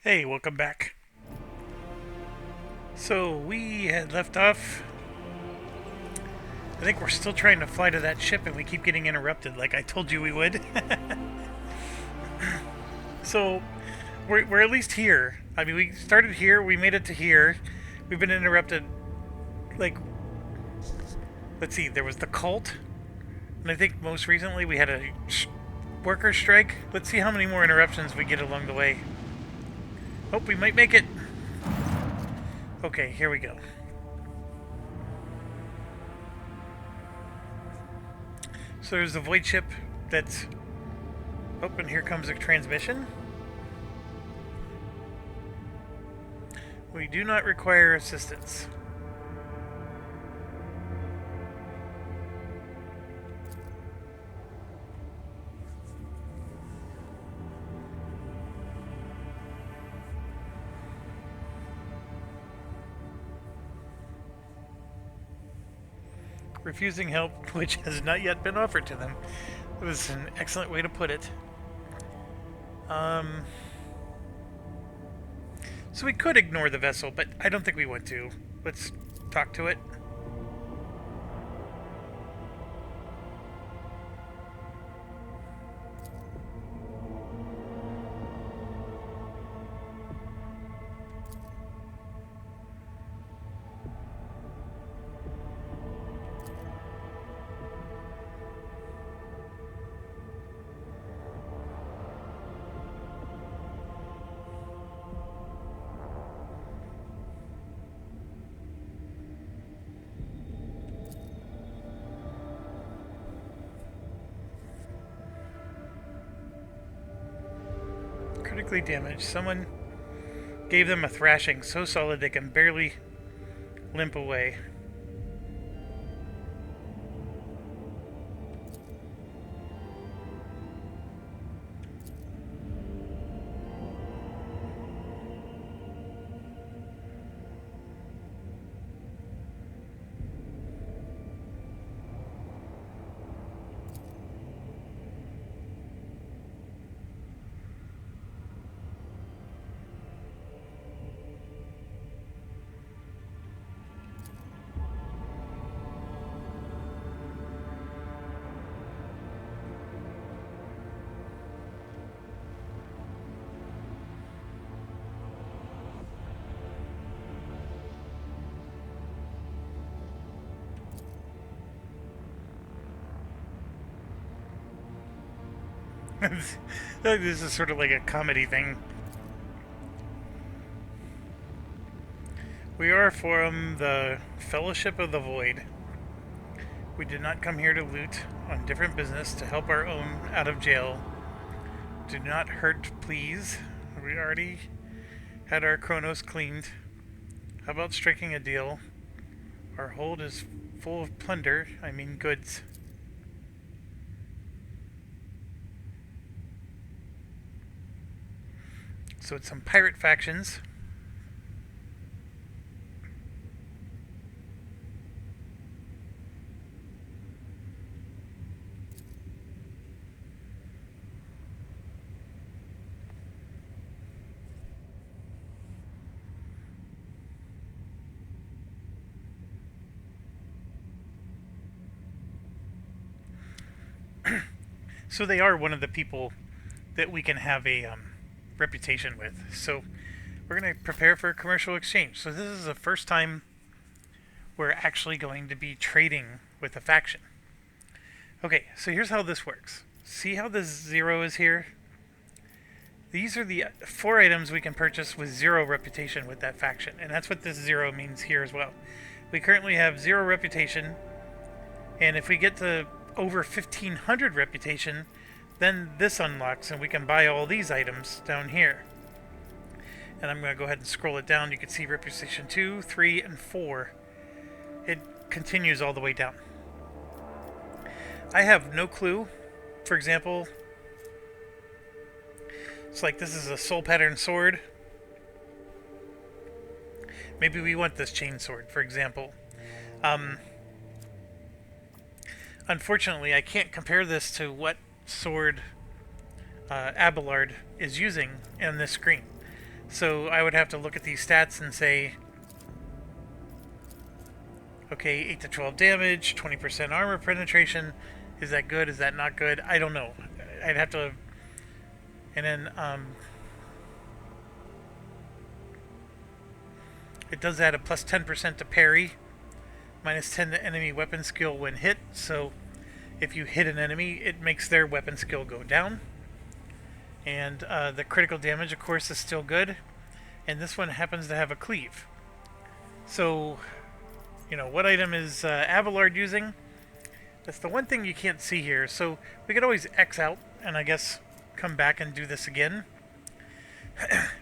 Hey, welcome back. So we had left off. I think we're still trying to fly to that ship and we keep getting interrupted like I told you we would. So we're at least here. I mean, we started here, we made it to here. We've been interrupted. Like, let's see, there was the cult. And I think most recently we had a worker strike. Let's see how many more interruptions we get along the way. Oh, we might make it. Okay, here we go. So there's the void ship that's... Oh, and here comes a transmission. We do not require assistance. Refusing help, which has not yet been offered to them. It was an excellent way to put it. So we could ignore the vessel, but I don't think we want to. Let's talk to it. Critically damaged. Someone gave them a thrashing so solid they can barely limp away. This is sort of like a comedy thing. We are from the Fellowship of the Void. We did not come here to loot on different business to help our own out of jail. Do not hurt, please. We already had our Chronos cleaned. How about striking a deal? Our hold is full of plunder, I mean goods. So it's some pirate factions. So they are one of the people that we can have a reputation with. So we're going to prepare for a commercial exchange. So this is the first time we're actually going to be trading with a faction. Okay, so here's how this works. See how this 0 is here? These are the 4 items we can purchase with 0 reputation with that faction. And that's what this 0 means here as well. We currently have 0 reputation. And if we get to over 1500 reputation, then this unlocks and we can buy all these items down here. And I'm going to go ahead and scroll it down. You can see reputation 2, 3, and 4. It continues all the way down. I have no clue. For example, it's like this is a soul pattern sword. Maybe we want this chain sword, for example. Unfortunately, I can't compare this to what sword Abelard is using in this screen. So I would have to look at these stats and say, okay, 8 to 12 damage, 20% armor penetration. Is that good? Is that not good? I don't know. I'd have to... And then, it does add a plus 10% to parry, minus 10 to enemy weapon skill when hit. So if you hit an enemy, it makes their weapon skill go down. And the critical damage, of course, is still good. And this one happens to have a cleave. So, you know, what item is Abelard using? That's the one thing you can't see here. So we could always X out and I guess come back and do this again.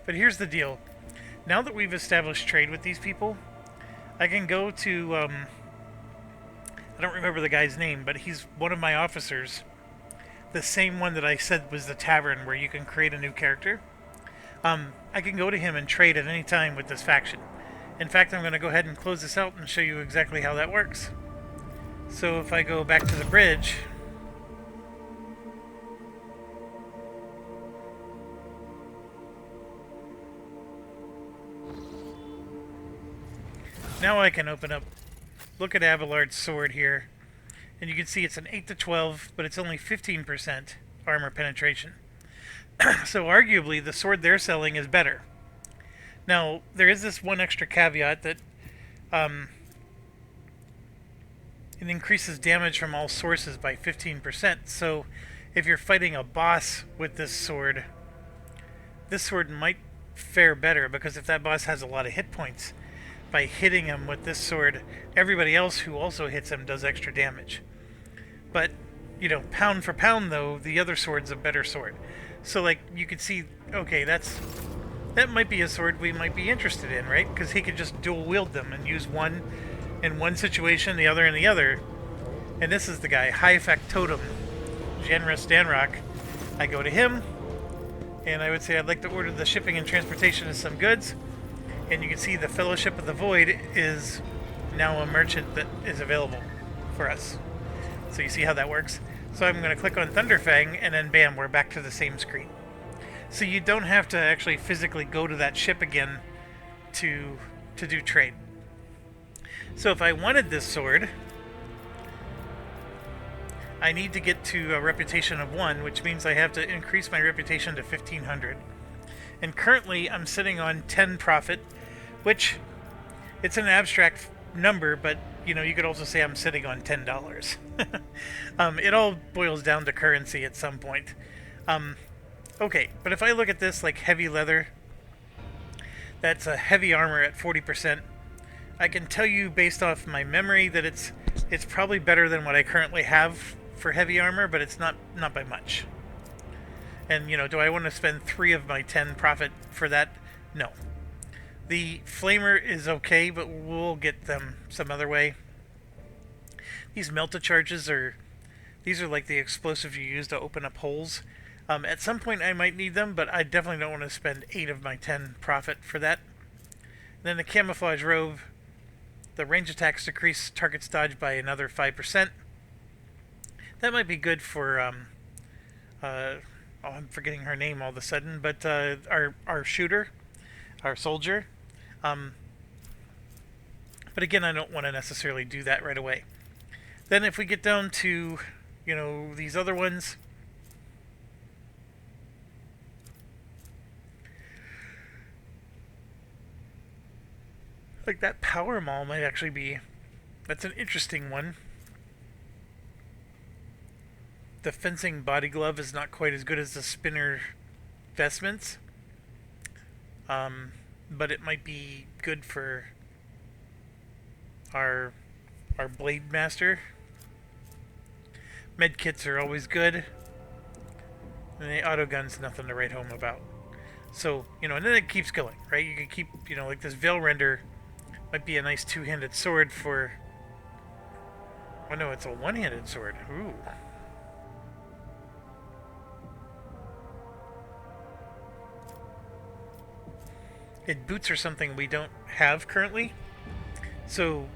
But here's the deal. Now that we've established trade with these people, I can go to, I don't remember the guy's name, but he's one of my officers. The same one that I said was the tavern where you can create a new character. I can go to him and trade at any time with this faction. In fact, I'm going to go ahead and close this out and show you exactly how that works. So if I go back to the bridge, now I can open up, look at Abelard's sword here, and you can see it's an 8 to 12, but it's only 15% armor penetration. So arguably the sword they're selling is better. Now, there is this one extra caveat that it increases damage from all sources by 15%. So if you're fighting a boss with this sword might fare better, because if that boss has a lot of hit points, by hitting him with this sword, everybody else who also hits him does extra damage. But, you know, pound for pound though, the other sword's a better sword. So like, you could see, okay, that might be a sword we might be interested in, right? Because he could just dual wield them and use one in one situation, the other in the other. And this is the guy, High Factotum, Genrus Danrock. I go to him, and I would say I'd like to order the shipping and transportation of some goods. And you can see the Fellowship of the Void is now a merchant that is available for us. So you see how that works? So I'm going to click on Thunderfang, and then bam, we're back to the same screen. So you don't have to actually physically go to that ship again to do trade. So if I wanted this sword, I need to get to a reputation of 1, which means I have to increase my reputation to 1500. And currently I'm sitting on 10 profit, which it's an abstract number, but you know, you could also say I'm sitting on $10. It all boils down to currency at some point. Okay, but if I look at this like heavy leather, that's a heavy armor at 40%. I can tell you based off my memory that it's probably better than what I currently have for heavy armor, but it's not by much. And you know, do I want to spend 3 of my 10 profit for that? No. The flamer is okay, but we'll get them some other way. These melta-charges these are like the explosives you use to open up holes. At some point I might need them, but I definitely don't want to spend 8 of my 10 profit for that. And then the camouflage robe, the range attacks decrease target's dodge by another 5%. That might be good for I'm forgetting her name all of a sudden, but our shooter, our soldier. But again, I don't want to necessarily do that right away. Then if we get down to, you know, these other ones, like that power maul might actually be, that's an interesting one. The fencing body glove is not quite as good as the spinner vestments, but it might be good for our blade master. Medkits are always good, and the auto gun's nothing to write home about. So, you know, and then it keeps going, right? You can keep, you know, like this Veil Render might be a nice two-handed sword for... Oh no, it's a one-handed sword. Ooh. It boots are something we don't have currently. So,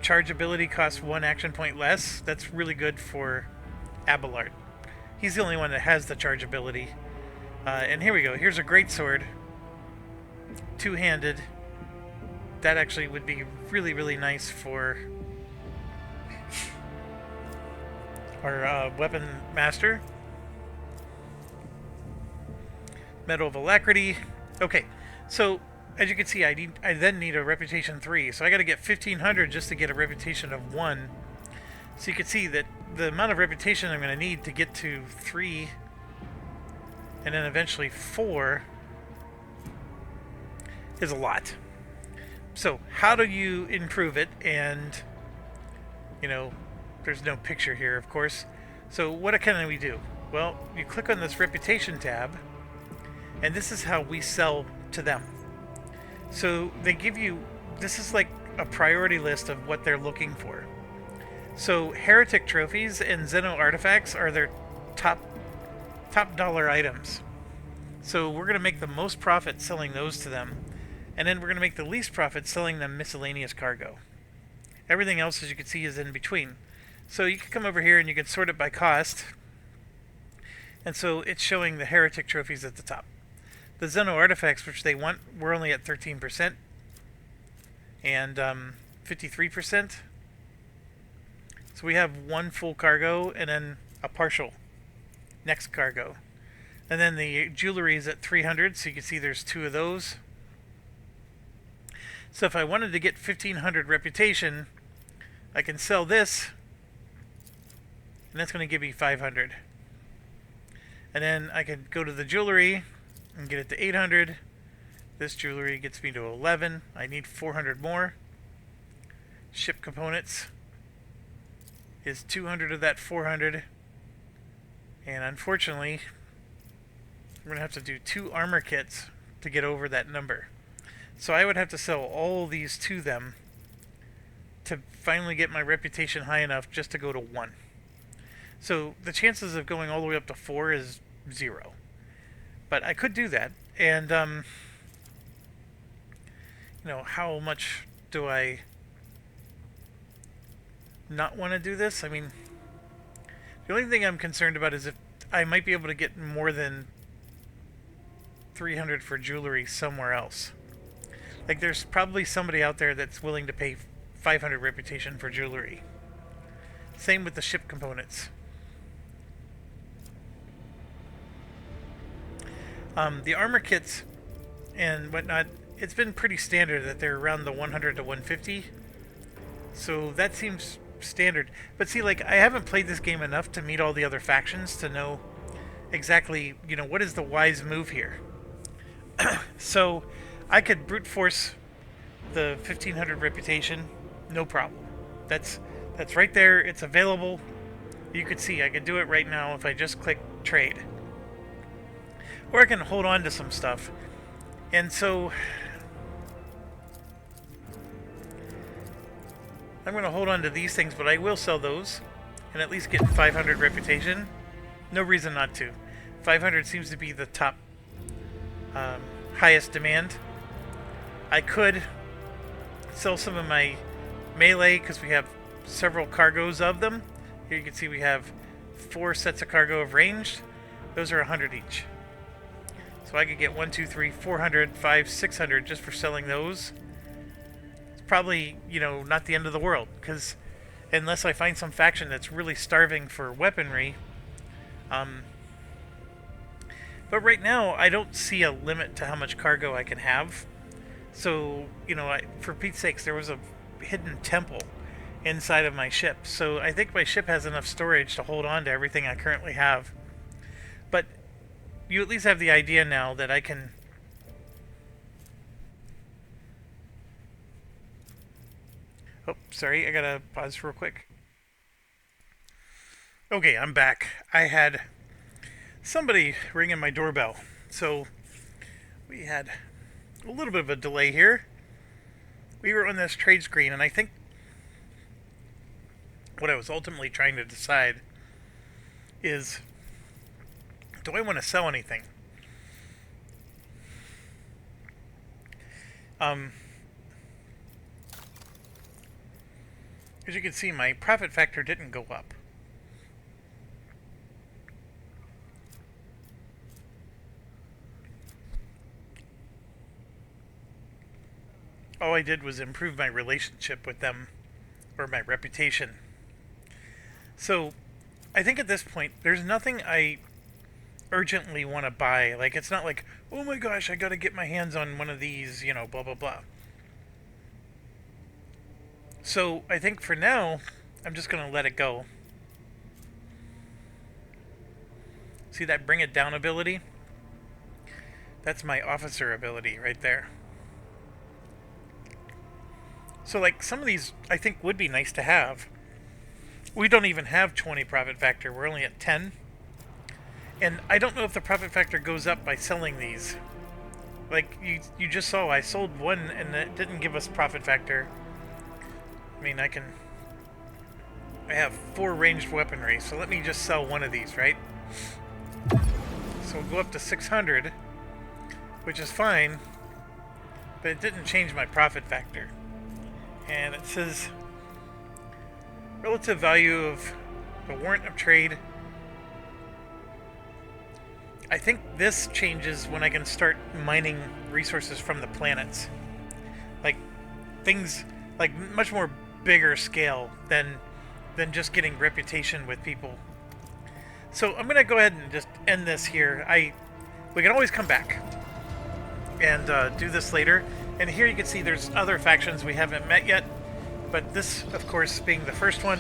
charge ability costs 1 action point less. That's really good for Abelard. He's the only one that has the charge ability. And here we go. Here's a great sword. two-handed. That actually would be really, really nice for our weapon master. Medal of Alacrity. Okay, so as you can see, I then need a reputation 3. So I got to get 1500 just to get a reputation of 1. So you can see that the amount of reputation I'm going to need to get to 3 and then eventually 4 is a lot. So how do you improve it? And, you know, there's no picture here, of course. So what can we do? Well, you click on this reputation tab, and this is how we sell to them. So they give you, this is like a priority list of what they're looking for. So heretic trophies and Xeno artifacts are their top dollar items. So we're going to make the most profit selling those to them. And then we're going to make the least profit selling them miscellaneous cargo. Everything else, as you can see, is in between. So you can come over here and you can sort it by cost. And so it's showing the heretic trophies at the top. The Xeno artifacts, which they want, we're only at 13%. And 53%. So we have one full cargo and then a partial next cargo. And then the jewelry is at 300, so you can see there's 2 of those. So if I wanted to get 1500 reputation, I can sell this, and that's going to give me 500. And then I can go to the jewelry and get it to 800. This jewelry gets me to 11. I need 400 more. Ship components is 200 of that 400. And unfortunately, I'm going to have to do 2 armor kits to get over that number. So I would have to sell all these to them to finally get my reputation high enough just to go to 1. So the chances of going all the way up to 4 is 0. But I could do that. And, you know, how much do I not want to do this? I mean, the only thing I'm concerned about is if I might be able to get more than 300 for jewelry somewhere else. Like, there's probably somebody out there that's willing to pay 500 reputation for jewelry. Same with the ship components. The armor kits and whatnot, it's been pretty standard that they're around the 100 to 150. So that seems standard. But see, like, I haven't played this game enough to meet all the other factions to know exactly, you know, what is the wise move here. So I could brute force the 1500 reputation, no problem. That's right there. It's available. You could see I could do it right now if I just click trade. Or I can hold on to some stuff. And so I'm going to hold on to these things, but I will sell those and at least get 500 reputation. No reason not to. 500 seems to be the top highest demand. I could sell some of my melee because we have several cargoes of them. Here you can see we have 4 sets of cargo of ranged. Those are 100 each. So I could get 1, 2, 3, 400, 5, 600 just for selling those. It's probably, you know, not the end of the world, because unless I find some faction that's really starving for weaponry. But right now, I don't see a limit to how much cargo I can have. So, you know, for Pete's sakes, there was a hidden temple inside of my ship. So I think my ship has enough storage to hold on to everything I currently have. But you at least have the idea now that I can... Oh, sorry, I gotta pause real quick. Okay, I'm back. I had somebody ringing my doorbell. So we had a little bit of a delay here. We were on this trade screen, and I think what I was ultimately trying to decide is, do I want to sell anything? As you can see, my profit factor didn't go up. all I did was improve my relationship with them, or my reputation. So I think at this point, there's nothing I urgently want to buy. Like, it's not like, oh my gosh, I gotta get my hands on one of these, blah blah blah. So I think for now, I'm just gonna let it go. See that bring it down ability? That's my officer ability right there. So like some of these I think would be nice to have. We don't even have 20 profit factor. We're only at 10. And I don't know if the profit factor goes up by selling these. Like you just saw, I sold one and it didn't give us profit factor. I mean, I have 4 ranged weaponry, so let me just sell one of these, right? So we'll go up to 600, which is fine, but it didn't change my profit factor. And it says relative value of the warrant of trade. I think this changes when I can start mining resources from the planets. Like things like much more bigger scale than just getting reputation with people. So I'm gonna go ahead and just end this here. We can always come back and do this later. And here you can see there's other factions we haven't met yet, but this, of course, being the first one.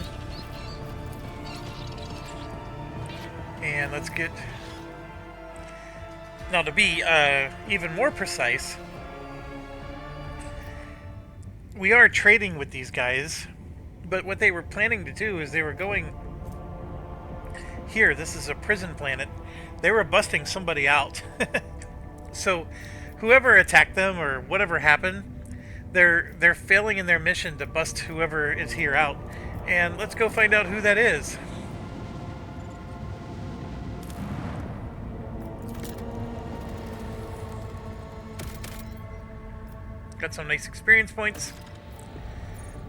And let's get... Now, to be even more precise, we are trading with these guys, but what they were planning to do is they were going... Here, this is a prison planet. They were busting somebody out. So, whoever attacked them or whatever happened, they're failing in their mission to bust whoever is here out. And let's go find out who that is. Got some nice experience points.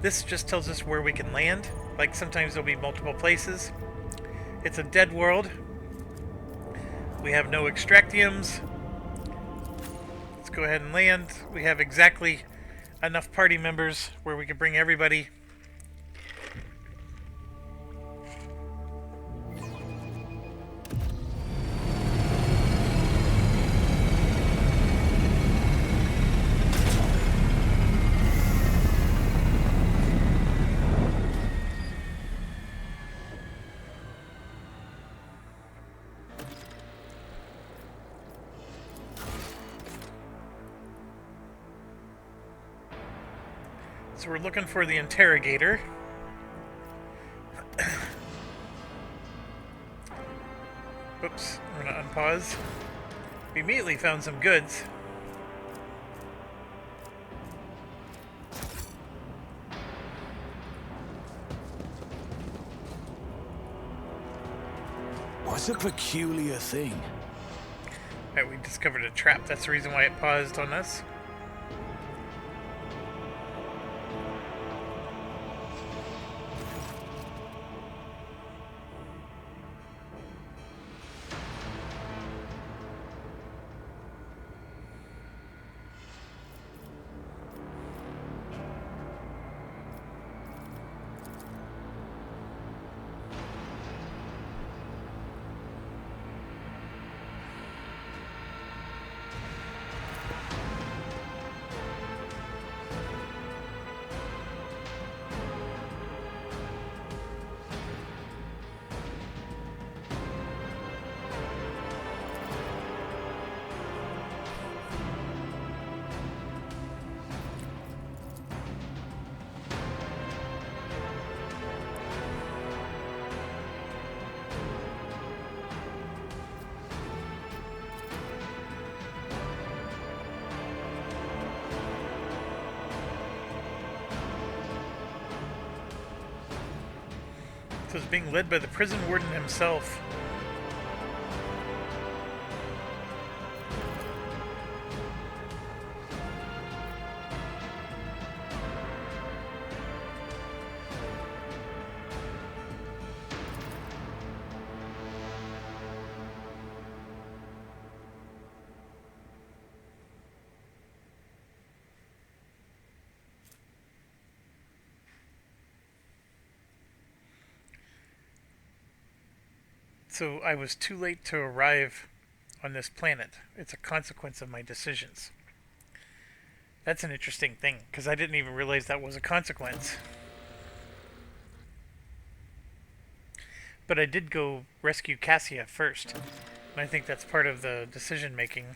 This just tells us where we can land. Like sometimes there'll be multiple places. It's a dead world. We have no extractiums. Let's go ahead and land. We have exactly enough party members where we can bring everybody. So we're looking for the interrogator. Oops, I'm gonna unpause. We immediately found some goods. What's a peculiar thing? Alright, we discovered a trap. That's the reason why it paused on us. So it's being led by the prison warden himself. So I was too late to arrive on this planet. It's a consequence of my decisions. That's an interesting thing, because I didn't even realize that was a consequence. But I did go rescue Cassia first. And I think that's part of the decision making.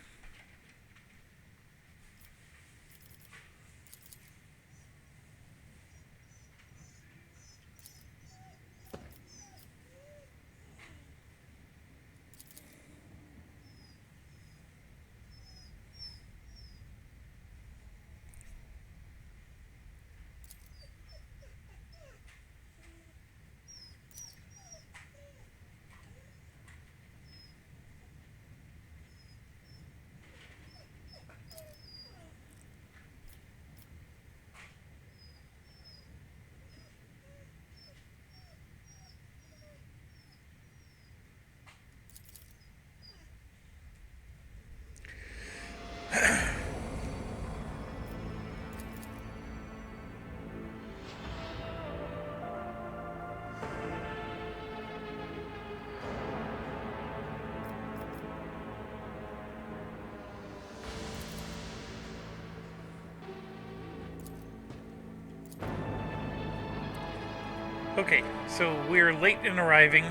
Okay, so we're late in arriving.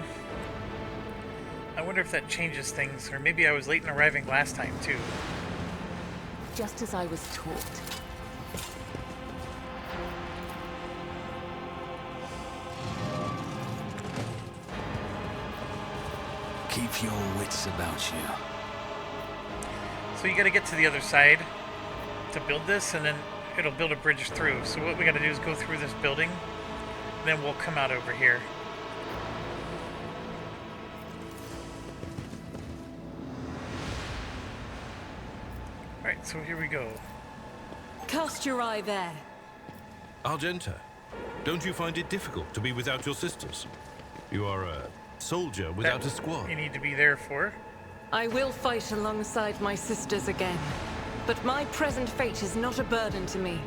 I wonder if that changes things, or maybe I was late in arriving last time too. Just as I was taught. Keep your wits about you. So you gotta get to the other side to build this, and then it'll build a bridge through. So what we gotta do is go through this building, and then we'll come out over here. Alright, so here we go. Cast your eye there. Argenta, don't you find it difficult to be without your sisters? You are a soldier without a squad. You need to be there for. I will fight alongside my sisters again. But my present fate is not a burden to me.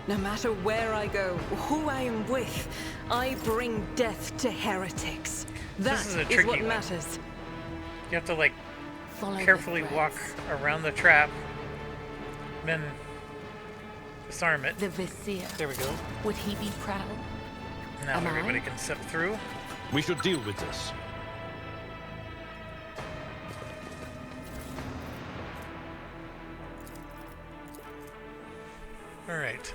No matter where I go, or who I am with, I bring death to heretics. That is a is tricky what one. matters. You have to, like, Follow the carefully walk threads. around the trap, then disarm it. The Vizier. There we go. Would he be proud? Now Am I? everybody can step through. We should deal with this. All right.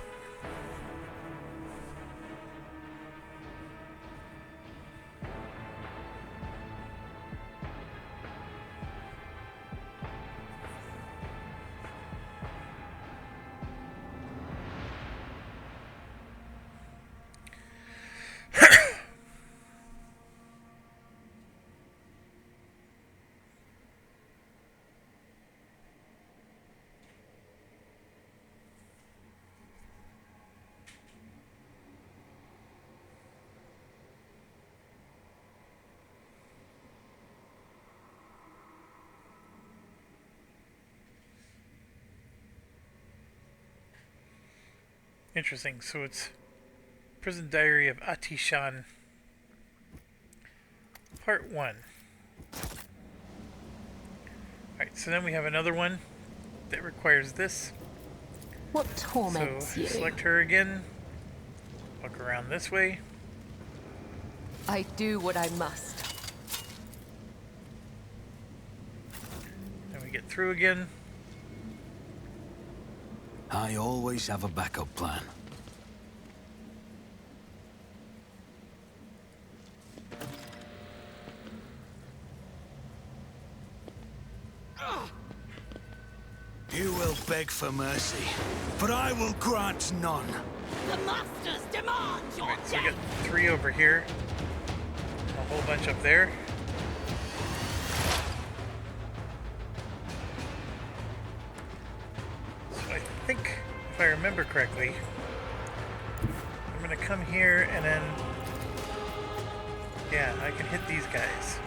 Interesting. So it's Prison Diary of Atishan, Part 1. Alright, so then we have another one that requires this. What torments So you? select her again. Walk around this way. I do what I must. Then we get through again. I always have a backup plan. You will beg for mercy, but I will grant none. The masters demand your Alright, so we death! got 3 over here. A whole bunch up there. So I think, if I remember correctly, I'm gonna come here and then... Yeah, I can hit these guys.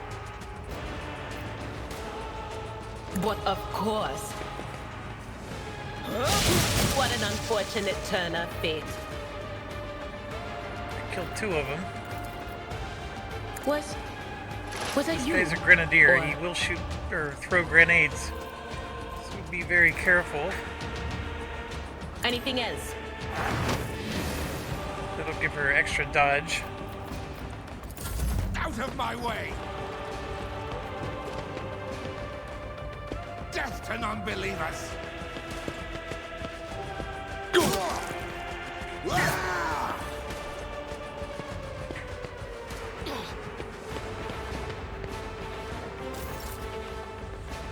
But of course. What an unfortunate turn of fate. I killed 2 of them. What? Was it This you? guy's a grenadier. Or- He will shoot or throw grenades. So be very careful. Anything else? That'll give her extra dodge. Out of my way! Death to non-believers!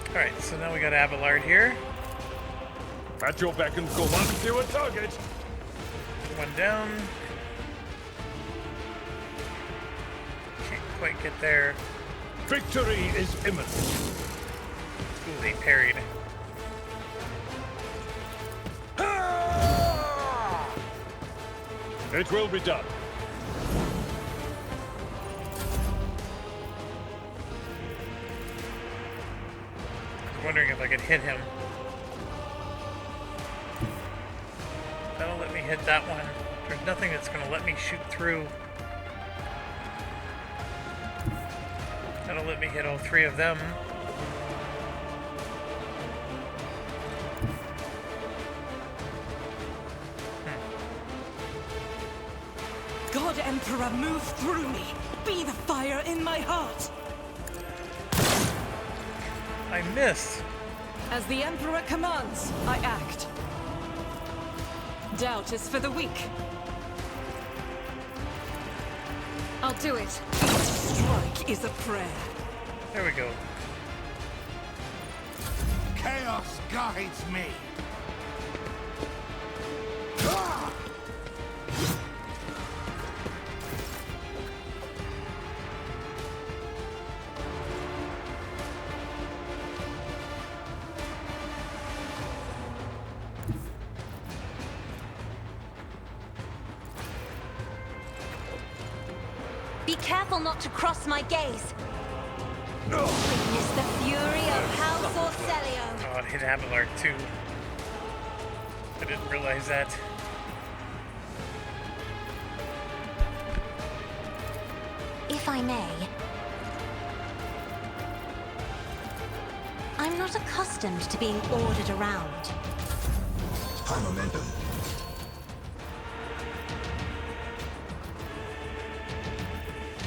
Alright, so now we got Abelard here. At your beck and call, once you a target. One down. Can't quite get there. Victory is imminent. Ooh, they parried. It will be done. I was wondering if I could hit him. That'll let me hit that one. There's nothing that's going to let me shoot through. That'll let me hit all three of them. God Emperor, move through me. Be the fire in my heart. I missed. As the Emperor commands, I act. Doubt is for the weak. I'll do it. Each strike is a prayer. There we go. Chaos guides me! Be careful not to cross my gaze. Witness the fury of House Orcelio. Oh, it hit Abelard too. I didn't realize that. If I may. I'm not accustomed to being ordered around. High momentum.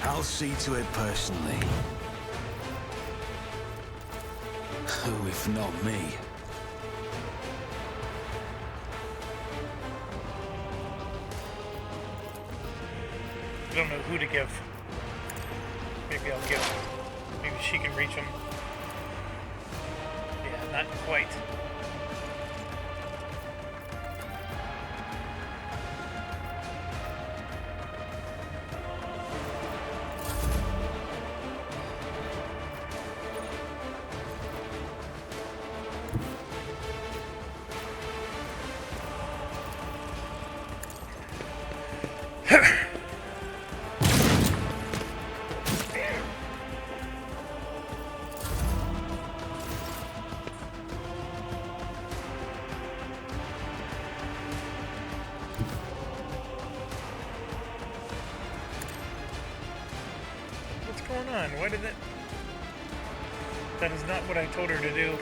I'll see to it personally. Who if not me? I don't know who to give. Maybe I'll give. Maybe she can reach him. Yeah, not quite. What's going on? Why did it... That is not what I told her to do.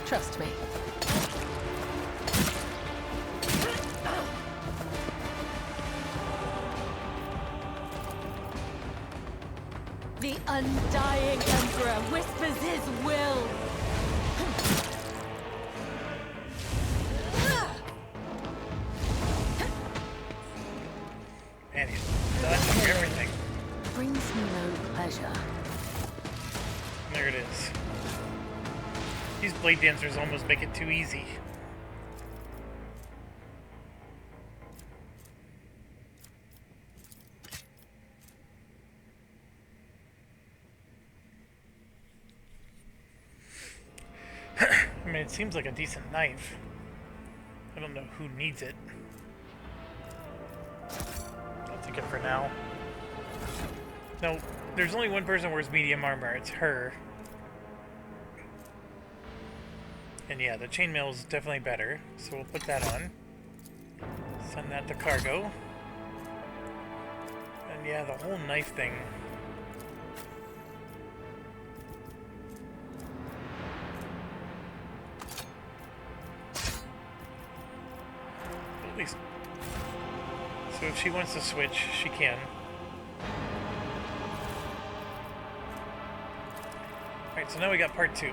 Trust me. The undying Emperor whispers his will. Man, he's dodging everything. Brings me no pleasure. There it is. These blade dancers almost make it too easy. I mean, it seems like a decent knife. I don't know who needs it. I'll take it for now. No, there's only one person who wears medium armor. It's her. And yeah, the chainmail is definitely better. So we'll put that on. Send that to cargo. Yeah, the whole knife thing. At least. So if she wants to switch, she can. Alright, so now we got part 2.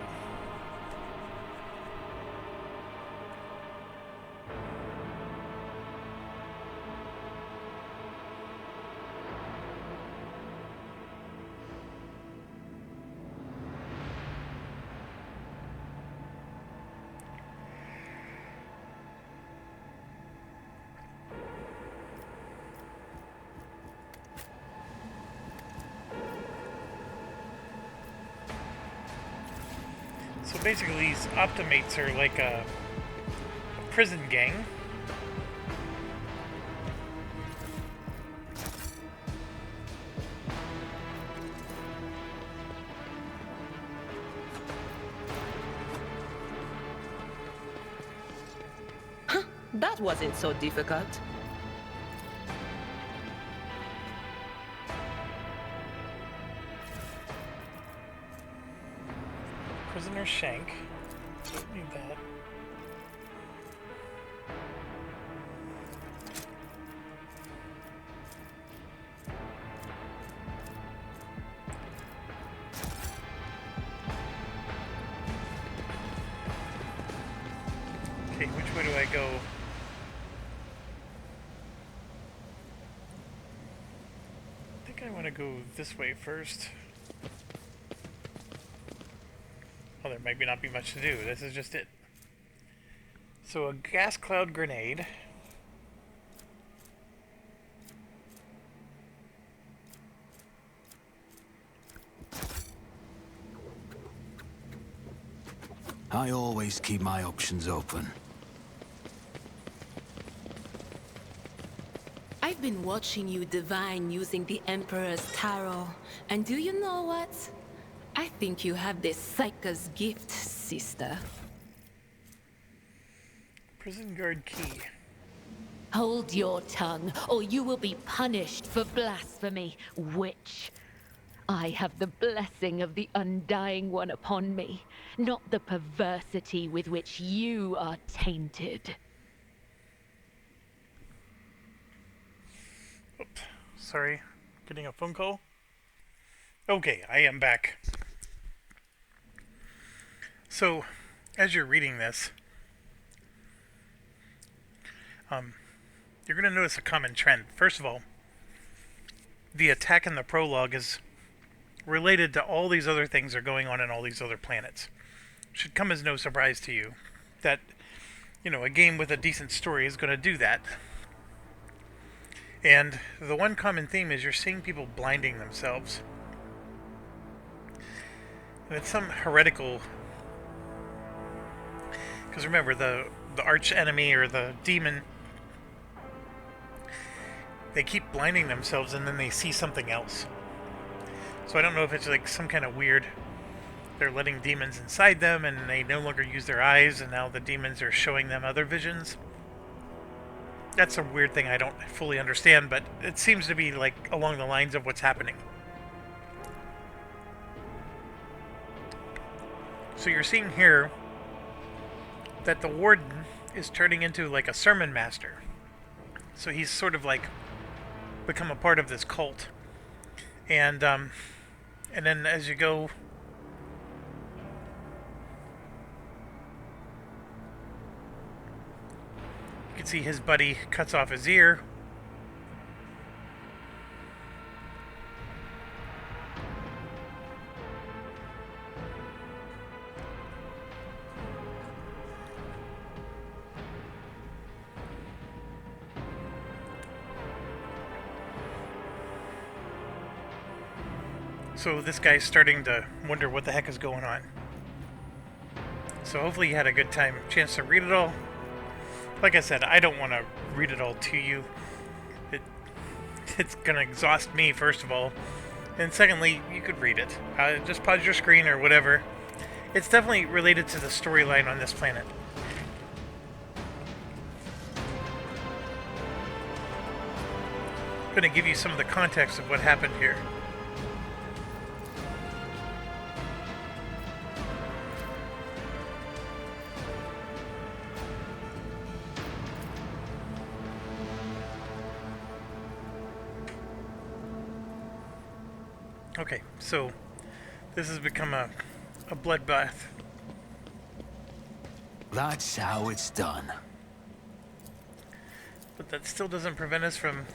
So basically, these Optimates are like a prison gang. That wasn't so difficult. Prisoner Shank. Don't need that. Okay, which way do I go? I think I want to go this way first. Well, there might not be much to do. This is just it. So a gas cloud grenade. I always keep my options open. I've been watching you divine using the Emperor's Tarot. And do you know what? I think you have this Psyker's gift, sister. Prison guard key. Hold your tongue, or you will be punished for blasphemy, witch. I have the blessing of the Undying One upon me, not the perversity with which you are tainted. Oops, sorry, getting a phone call. Okay, I am back. So, as you're reading this, you're going to notice a common trend. First of all, the attack in the prologue is related to all these other things that are going on in all these other planets. Should come as no surprise to you that, you know, a game with a decent story is going to do that. And the one common theme is you're seeing people blinding themselves. And it's some heretical... Because remember, the arch enemy or the demon, they keep blinding themselves and then they see something else. So I don't know if it's like some kind of weird, they're letting demons inside them and they no longer use their eyes and now the demons are showing them other visions. That's a weird thing I don't fully understand, but it seems to be like along the lines of what's happening. So you're seeing here that the warden is turning into like a sermon master. So he's sort of like become a part of this cult. And then as you go, you can see his buddy cuts off his ear. So this guy's starting to wonder what the heck is going on. So hopefully you had a good chance to read it all. Like I said, I don't want to read it all to you. It's going to exhaust me, first of all. And secondly, you could read it. Just pause your screen or whatever. It's definitely related to the storyline on this planet. going to give you some of the context of what happened here. Okay, so this has become a bloodbath. That's how it's done. But that still doesn't prevent us from...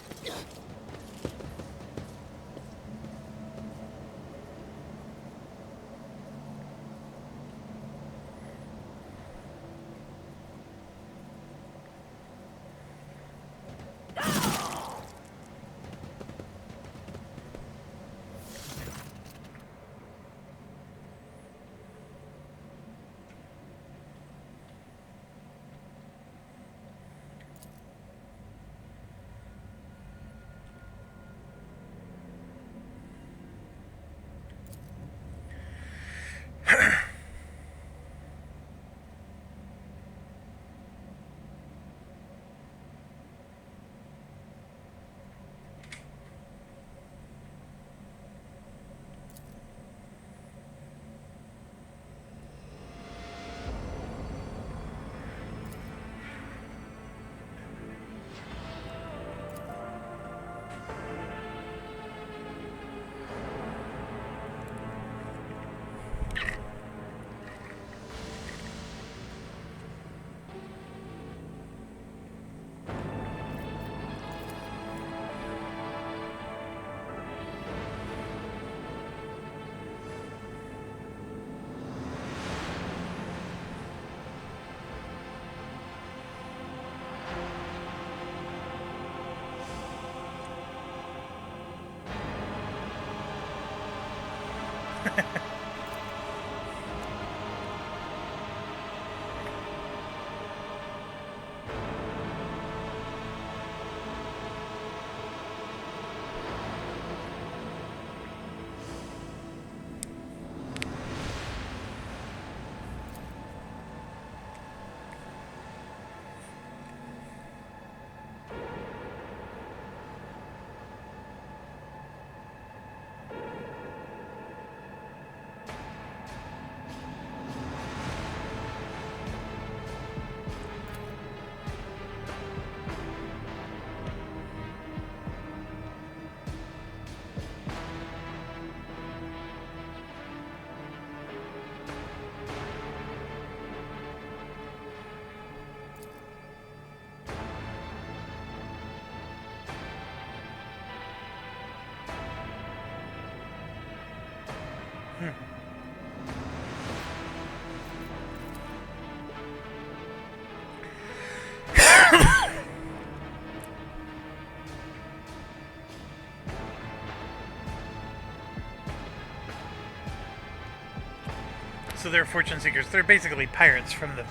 So they're fortune seekers. They're basically pirates from the...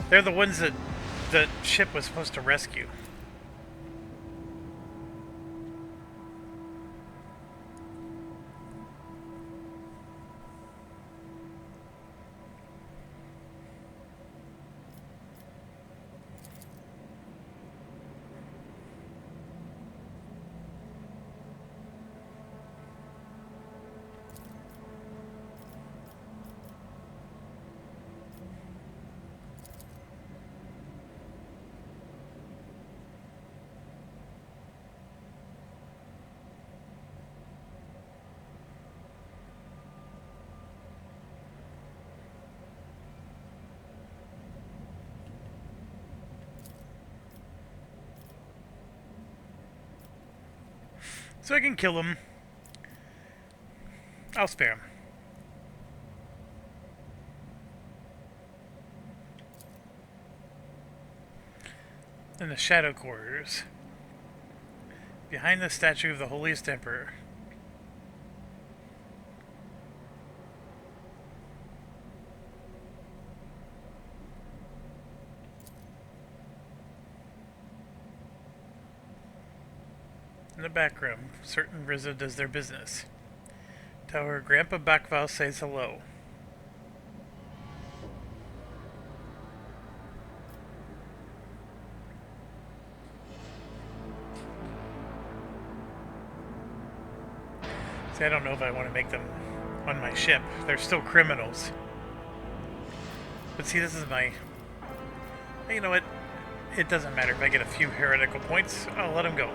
They're the ones that the ship was supposed to rescue. So I can kill him. I'll spare him. In the Shadow Quarters. Behind the statue of the Holiest Emperor. In the back room, certain Rizzo does their business. Tell her Grandpa Bakval says hello. See, I don't know if I want to make them on my ship. They're still criminals. But see, this is my... You know what? It doesn't matter if I get a few heretical points. I'll let them go.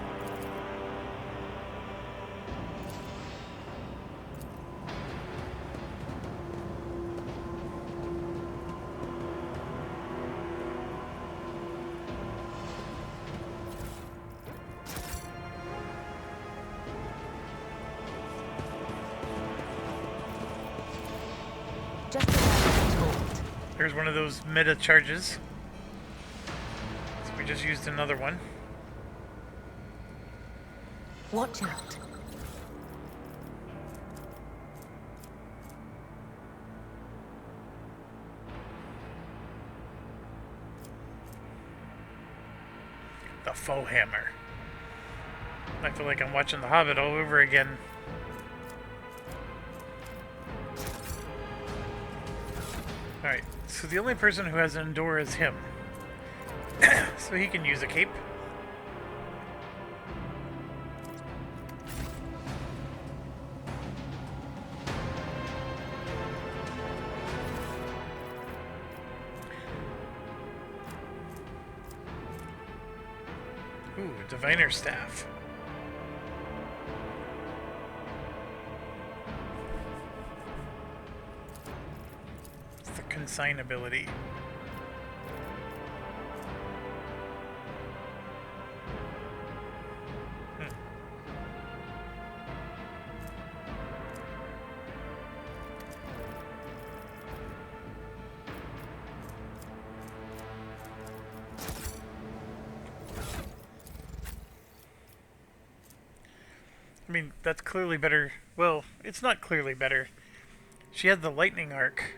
Just as I was told. There's one of those meta charges. So we just used another one. Watch out. The faux hammer. I feel like I'm watching The Hobbit all over again. Alright, so the only person who has an Endure is him. So he can use a cape. Ooh, Diviner Staff. It's the Consign ability. I mean, that's clearly better. Well, it's not clearly better. She had the lightning arc.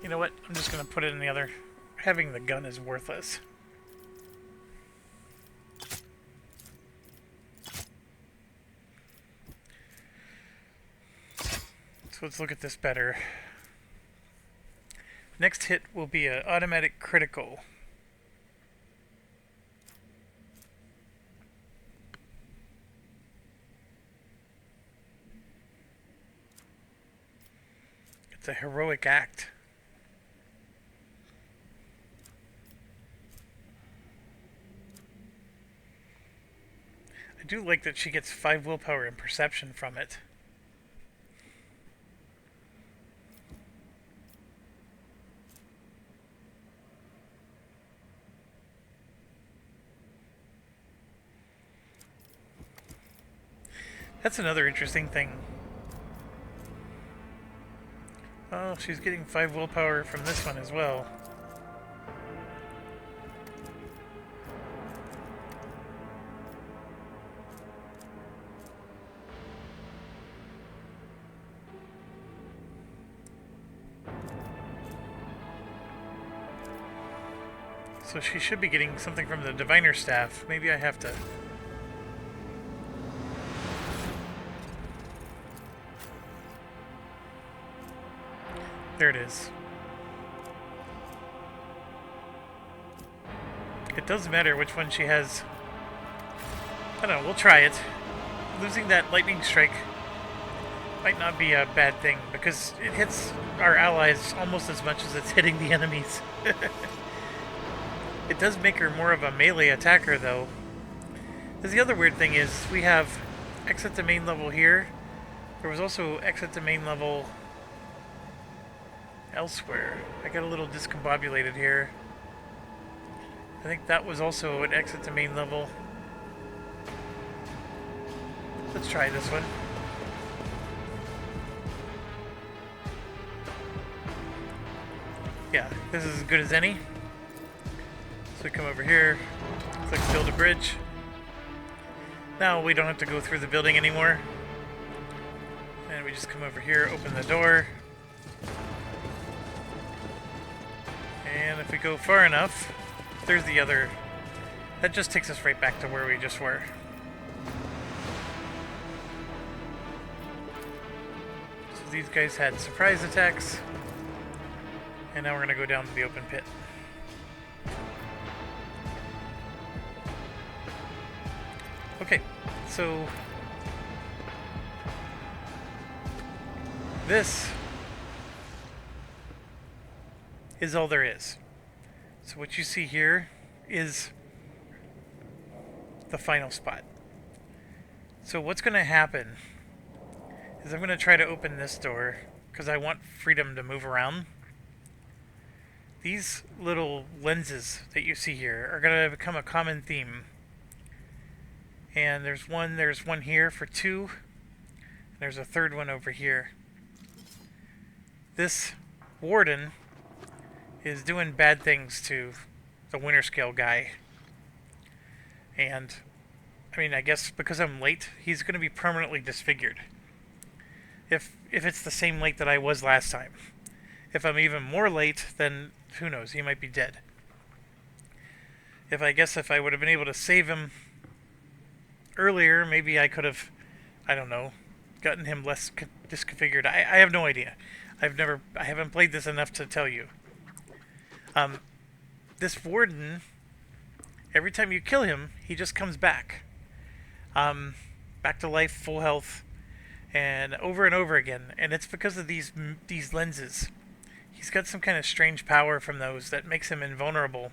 You know what? I'm just going to put it in the other. Having the gun is worthless. So let's look at this better. Next hit will be an automatic critical. It's a heroic act. I do like that she gets 5 willpower and perception from it. That's another interesting thing. Oh, she's getting 5 willpower from this one as well. So she should be getting something from the Diviner Staff. Maybe I have to... There it is. It doesn't matter which one she has. I don't know, we'll try it. Losing that lightning strike might not be a bad thing, because it hits our allies almost as much as it's hitting the enemies. It does make her more of a melee attacker, though. Because the other weird thing is, we have exit to main level here. There was also exit to main level elsewhere. I got a little discombobulated here. I think that was also an exit to main level. Let's try this one. Yeah, this is as good as any. So we come over here, click build a bridge. Now we don't have to go through the building anymore. And we just come over here, open the door. And if we go far enough, there's the other. That just takes us right back to where we just were. So these guys had surprise attacks. And now we're going to go down to the open pit. Okay, So this is all there is. So what you see here is the final spot. So what's going to happen is I'm going to try to open this door because I want freedom to move around. These little lenses that you see here are going to become a common theme. And there's one here for 2. And there's a third one over here. This warden is doing bad things to the Winter Scale guy. And I mean, I guess because I'm late, he's going to be permanently disfigured. If it's the same late that I was last time. If I'm even more late, then who knows, he might be dead. If I would have been able to save him earlier, maybe I could have, I don't know, gotten him less disfigured. I have no idea. I haven't played this enough to tell you. This warden, every time you kill him, he just comes back. Back to life, full health, and over again. And it's because of these lenses. He's got some kind of strange power from those that makes him invulnerable.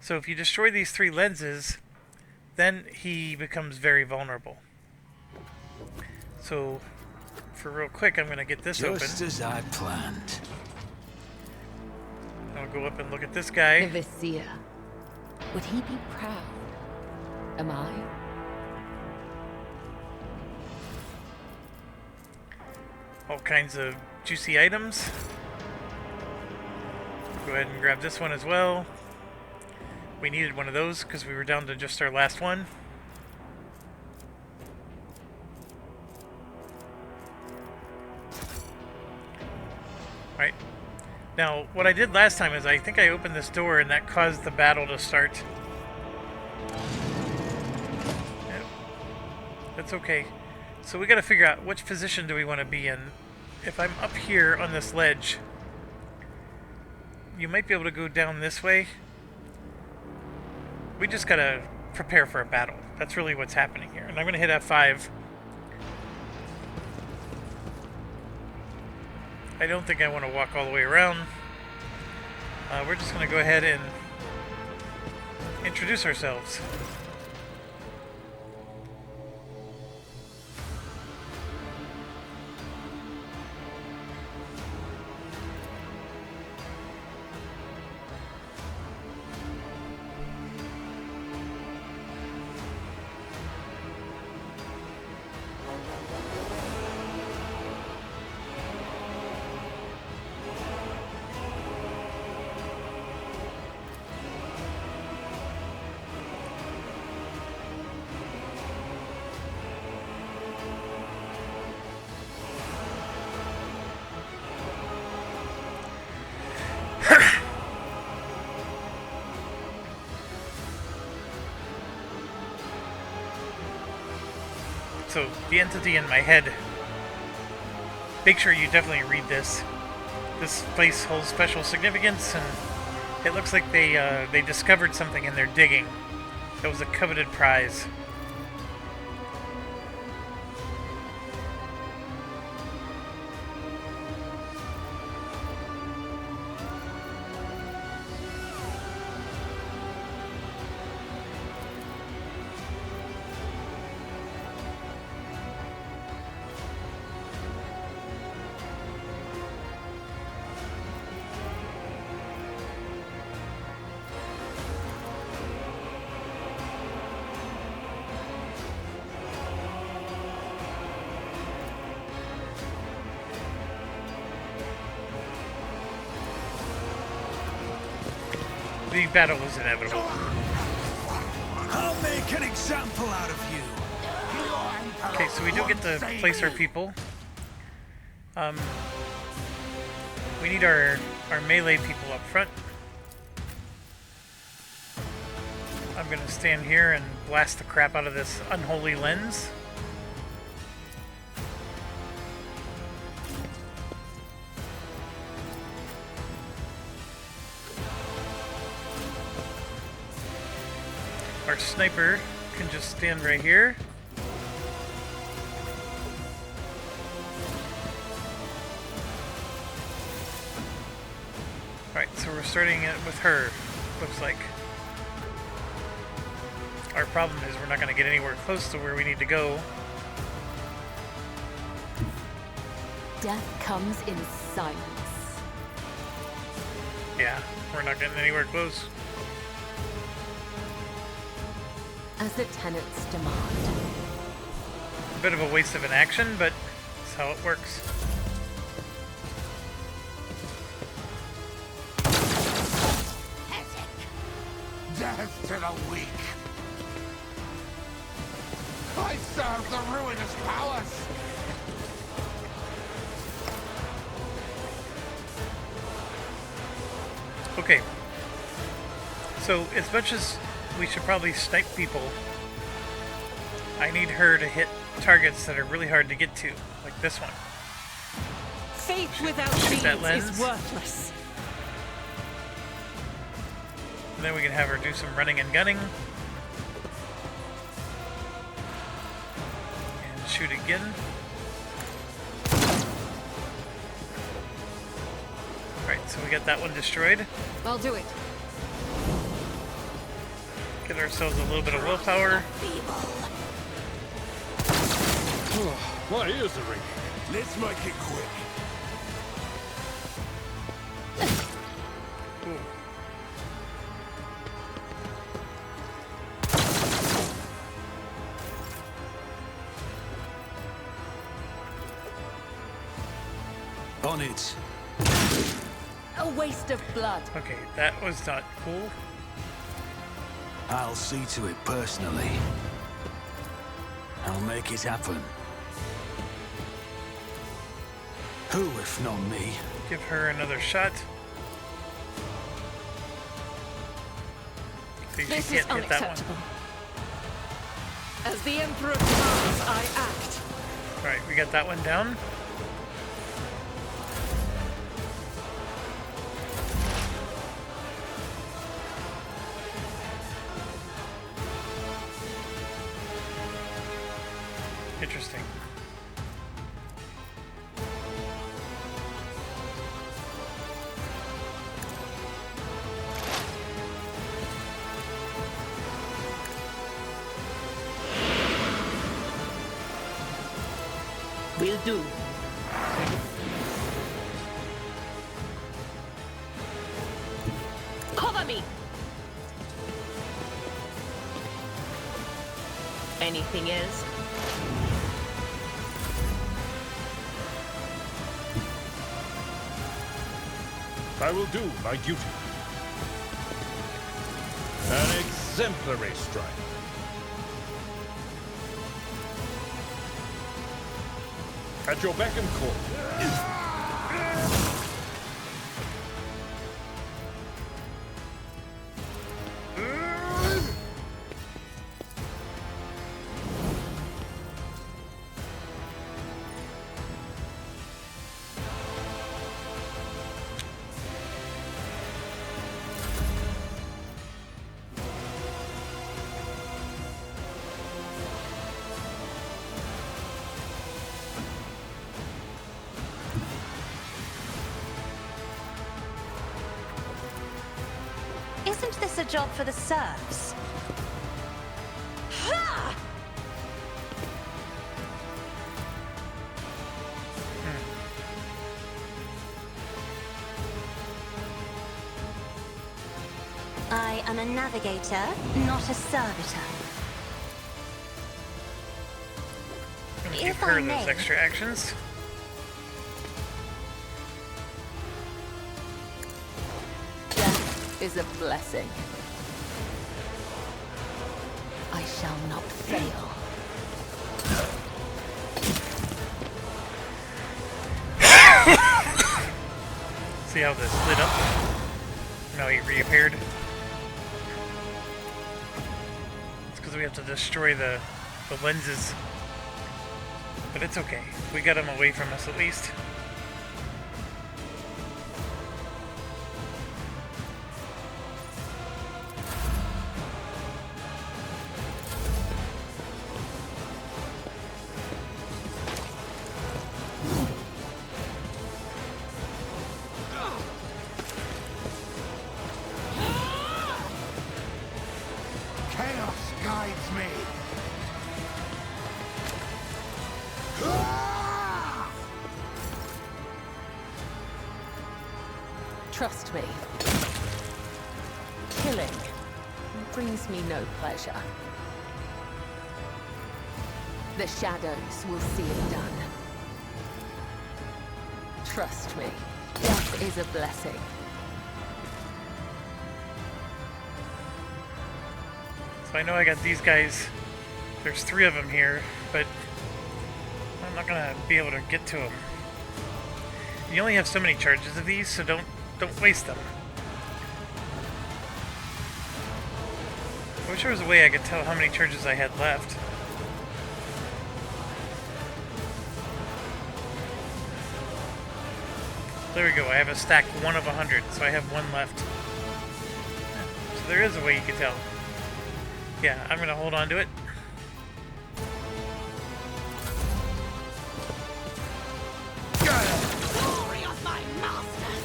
So if you destroy these 3 lenses, then he becomes very vulnerable. So, for real quick, I'm going to get this open. Just as I planned. I'll go up and look at this guy. The Vizier. Would he be proud? Am I? All kinds of juicy items. Go ahead and grab this one as well. We needed one of those because we were down to just our last one. Alright. Now, what I did last time is I think I opened this door and that caused the battle to start. Yeah. That's okay. So we gotta figure out which position do we want to be in. If I'm up here on this ledge, you might be able to go down this way. We just gotta prepare for a battle. That's really what's happening here. And I'm gonna hit F5. I don't think I want to walk all the way around. We're just gonna go ahead and introduce ourselves. So, the entity in my head, make sure you definitely read this. This place holds special significance, and it looks like they discovered something and they're digging. That was a coveted prize. The battle was inevitable. I'll make an example out of you. Okay, so we do get to place our people. We need our melee people up front. I'm gonna stand here and blast the crap out of this unholy lens. Our sniper can just stand right here. so we're starting it with her, looks like. Our problem is we're not going to get anywhere close to where we need to go. Death comes in silence. Yeah, we're not getting anywhere close. As the tenants demand. A bit of a waste of an action, but that's how it works. Death to the weak. I serve the ruinous powers. Okay. So, as much as we should probably snipe people, I need her to hit targets that are really hard to get to, like this one. Faith without Shoot that deeds lens. is worthless. And then we can have her do some running and gunning. And shoot again. Alright, so we got that one destroyed. I'll do it. Get ourselves a little bit of willpower. My ears are ringing. Let's make it quick. Ooh. On it. A waste of blood. Okay, that was not cool. I'll see to it personally. I'll make it happen. Who, if not me? Give her another shot. Okay, This she is can't hit that one. unacceptable. As the Emperor commands, I act. Alright, we got that one down. Interesting. Will do. Cover me! Anything else? I will do my duty. An exemplary strike. At your beck and call. Isn't this a job for the serfs? Ha! I am a navigator, not a servitor. I'm gonna give If her I those may. extra actions. Death is a blessing. I shall not fail. See how this lit up? Now he reappeared. It's because we have to destroy the lenses. But it's okay. We got him away from us at least. Trust me. Killing brings me no pleasure. The shadows will see it done. Trust me, death is a blessing. So I know I got these guys. There's 3 of them here, but I'm not gonna be able to get to them. You only have so many charges of these, so don't waste them. I wish there was a way I could tell how many charges I had left. There we go, I have a stack 1 of 100, so I have 1 left. So there is a way you can tell. Yeah, I'm gonna hold on to it. Glory of my masters!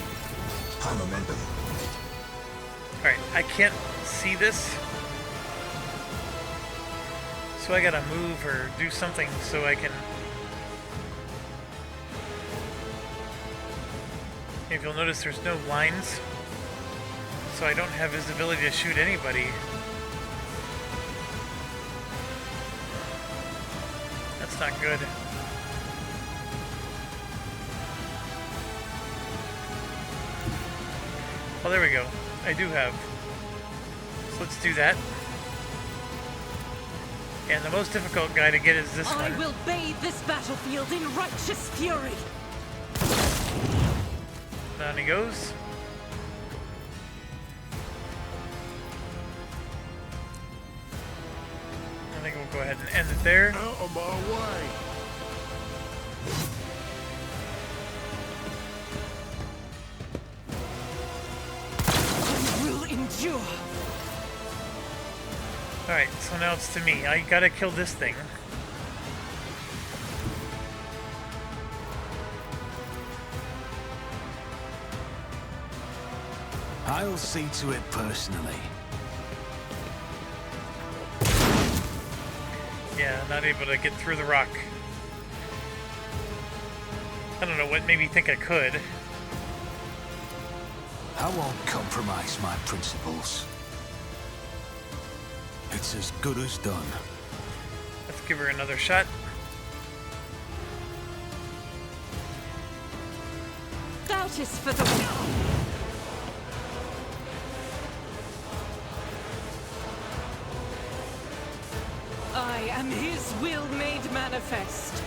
High momentum. Alright, I can't see this. So I gotta move or do something so I can... If you'll notice, there's no lines. So I don't have visibility to shoot anybody. That's not good. Oh, there we go. I do have. So let's do that. And the most difficult guy to get is this one. I will bathe this battlefield in righteous fury. Down he goes. I think we'll go ahead and end it there. Out of my way. I will endure. Alright, so now it's to me. I gotta kill this thing. I'll see to it personally. Yeah, not able to get through the rock. I don't know what made me think I could. I won't compromise my principles. It's as good as done. Let's give her another shot. Doubt is for the... I am his will made manifest.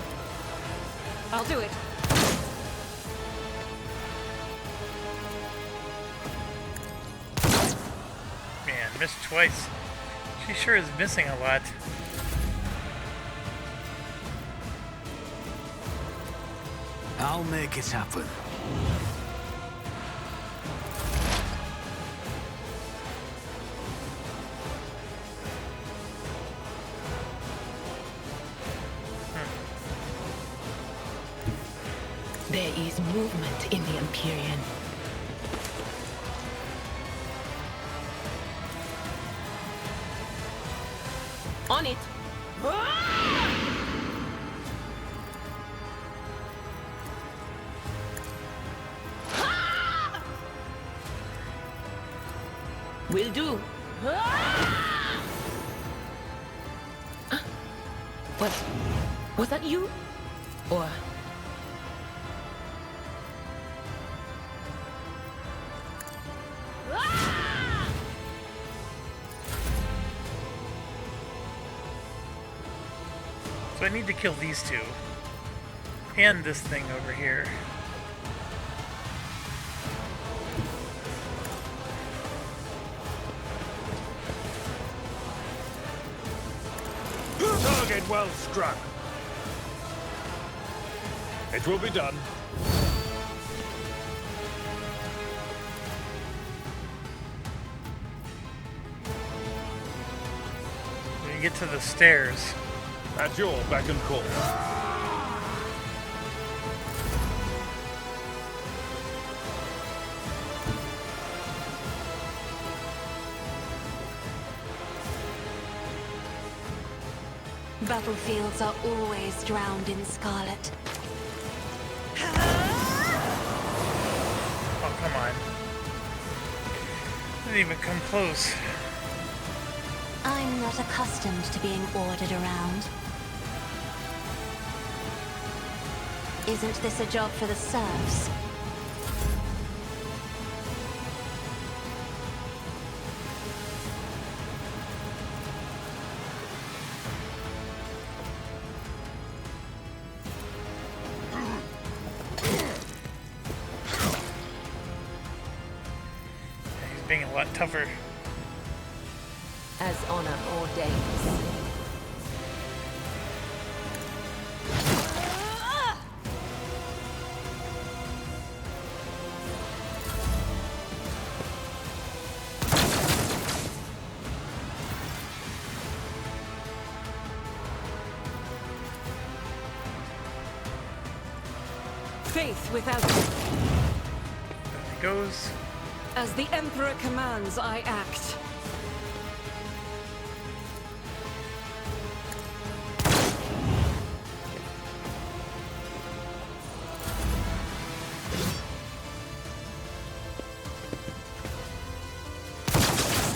I'll do it. Man, missed twice. She sure is missing a lot. I'll make it happen. There is movement in the Empyrean. On it. Will do. What? Was that you? Or... So I need to kill these 2. And this thing over here. Target well struck. It will be done. When you get to the stairs. At your beck and call. Battlefields are always drowned in scarlet. Oh, come on. Didn't even come close. I'm not accustomed to being ordered around. Isn't this a job for the serfs? He's being a lot tougher. As honor ordains. Faith without... There he goes. As the Emperor commands, I act.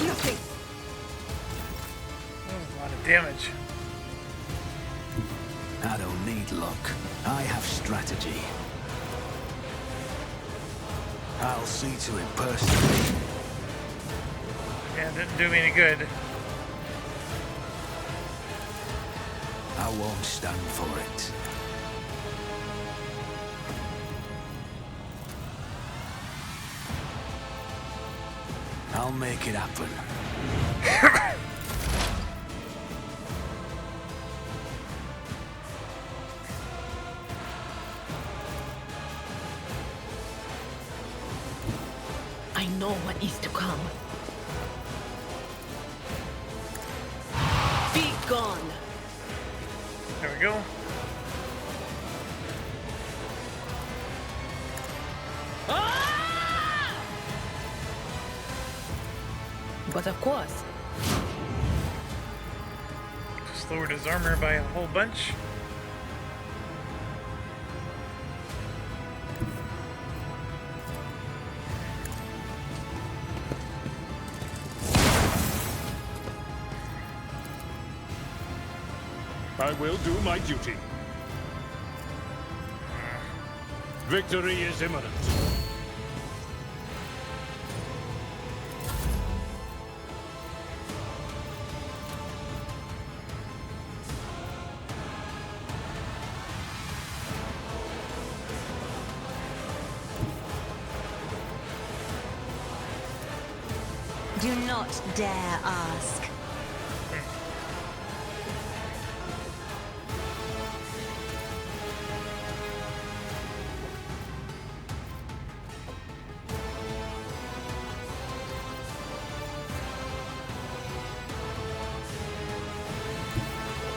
Nothing. That was a lot of damage. I don't need luck. I have strategy. I'll see to it personally. Yeah, it didn't do me any good. I won't stand for it. I'll make it happen. I know what is to come. Be gone. There we go. But of course, Just lowered his armor by a whole bunch. I will do my duty. Victory is imminent. Do not dare ask.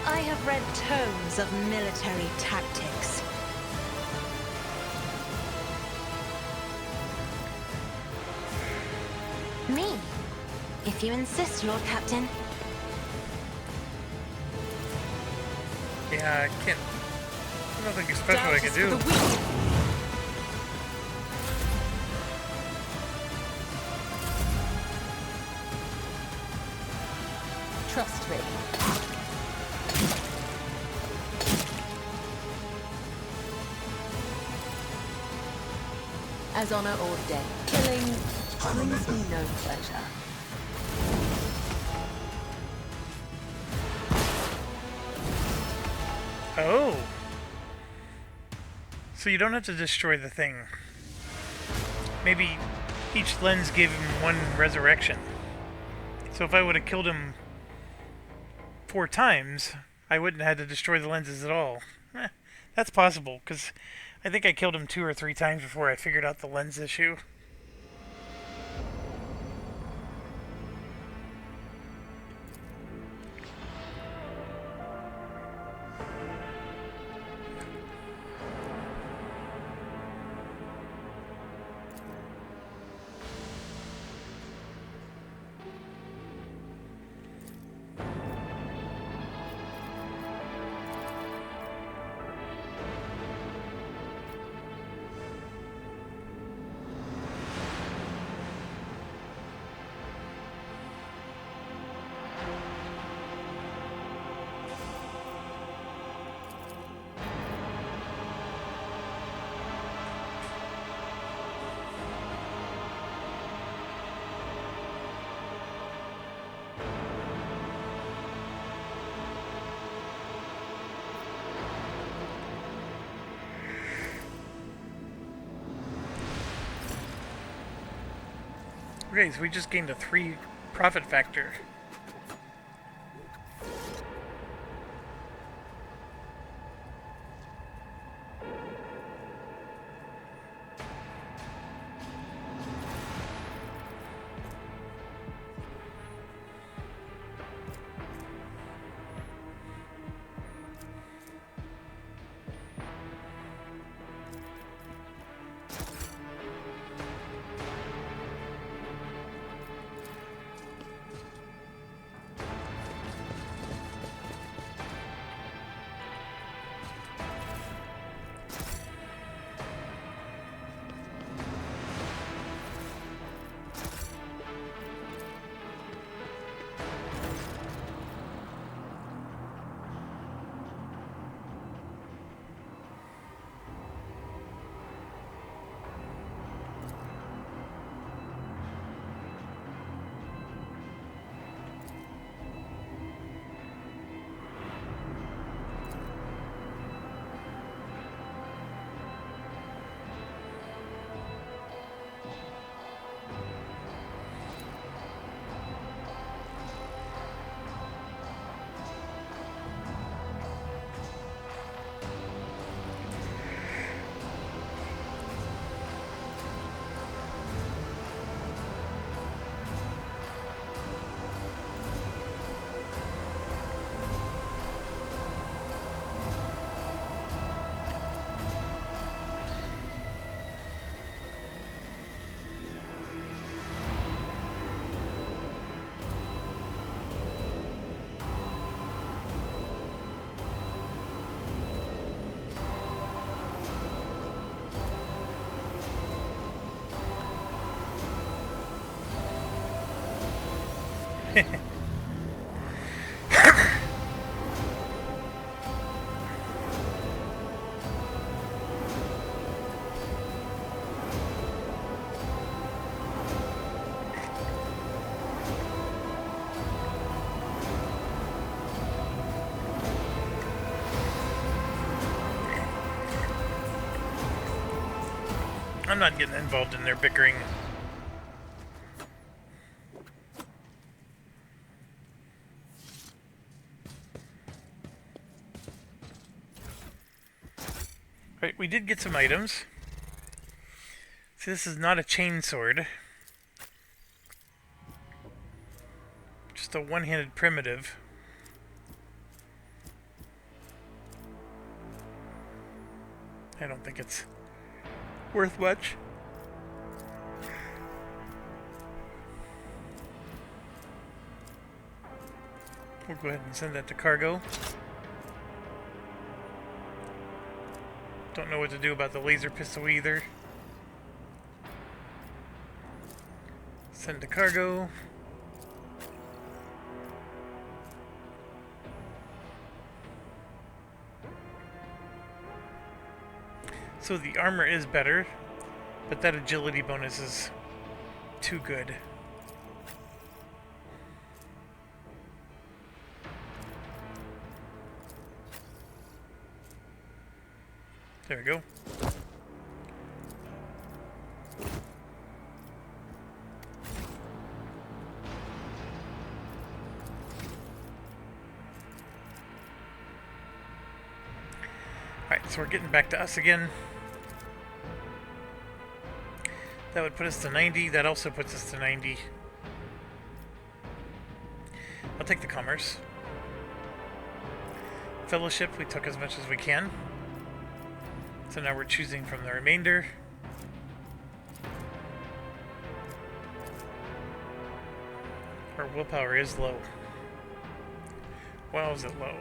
I have read tomes of military tactics. Me? If you insist, Lord Captain. Yeah, I can't. There's nothing special I Doubt can is do. for the weak. trust me. As honor ordained, killing brings me no pleasure. Oh. So you don't have to destroy the thing. Maybe each lens gave him one resurrection. So if I would have killed him 4 times, I wouldn't have had to destroy the lenses at all. That's possible, because I think I killed him 2 or 3 times before I figured out the lens issue. Okay, so we just gained a 3 profit factor. I'm not getting involved in their bickering. Right, we did get some items. See, this is not a chainsword. Just a one-handed primitive. I don't think it's worth much. We'll go ahead and send that to cargo. Don't know what to do about the laser pistol either. Send to cargo. So the armor is better, but that agility bonus is too good. There we go. Alright, so we're getting back to us again. That would put us to 90. That also puts us to 90. I'll take the commerce. Fellowship, we took as much as we can. So now we're choosing from the remainder. Our willpower is low. Wow, is it low?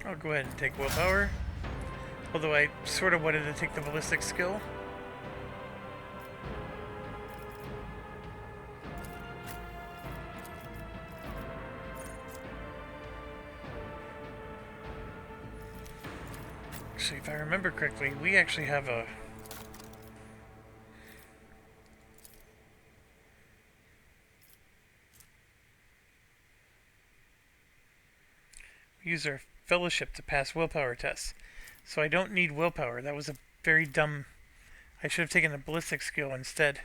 I'll go ahead and take willpower. Although I sort of wanted to take the ballistic skill. Actually, if I remember correctly, we actually have a... We use our fellowship to pass willpower tests. So I don't need willpower. That was a very dumb... I should have taken the ballistic skill instead.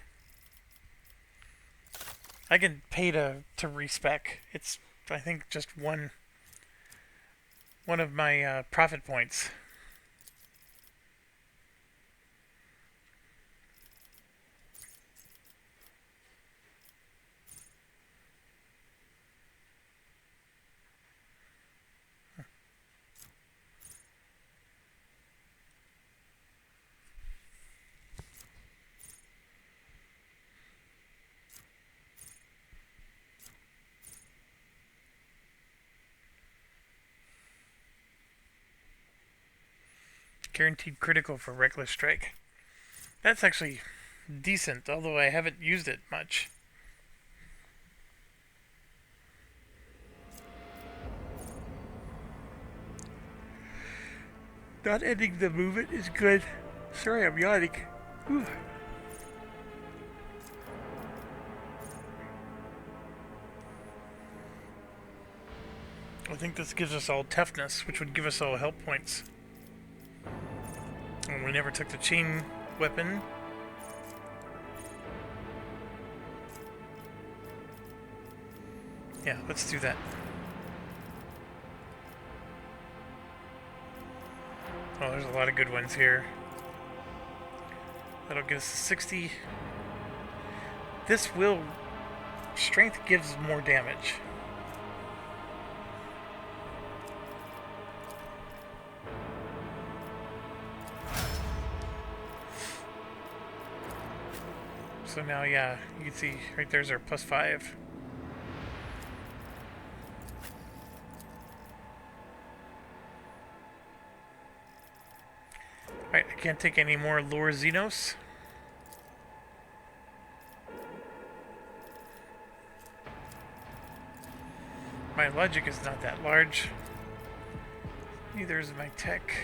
I can pay to respec. It's, I think, just one of my profit points. Guaranteed critical for Reckless Strike. That's actually decent, although I haven't used it much. Not ending the movement is good. Sorry, I'm yawning. Whew. I think this gives us all toughness, which would give us all health points. And we never took the chain weapon. Yeah, let's do that. Oh, there's a lot of good ones here. That'll get us 60. This will... Strength gives more damage. So now, yeah, you can see right there's our +5. Alright, I can't take any more Lure Xenos. My logic is not that large. Neither is my tech.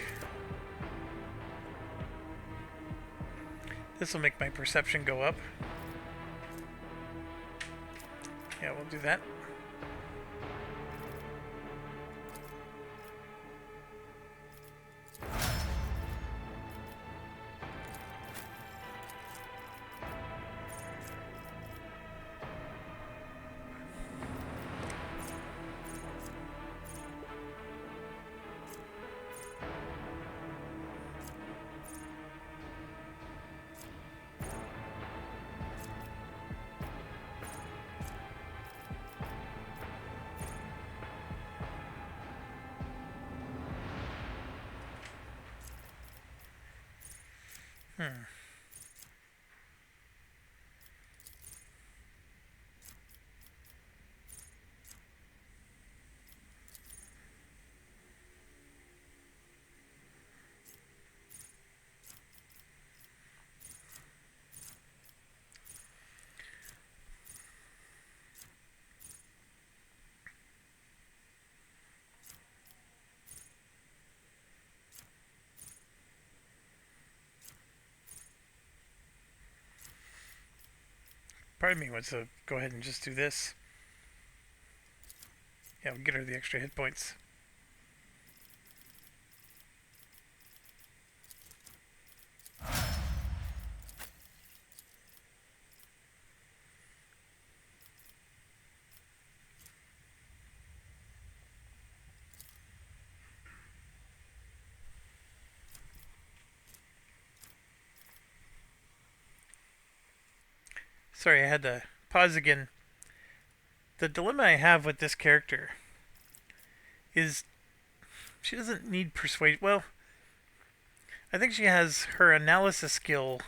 This will make my perception go up. Yeah, we'll do that. Part of me wants to go ahead and just do this. Yeah, we'll get her the extra hit points. Sorry, I had to pause again. The dilemma I have with this character is she doesn't need persuasion. Well, I think she has her analysis skill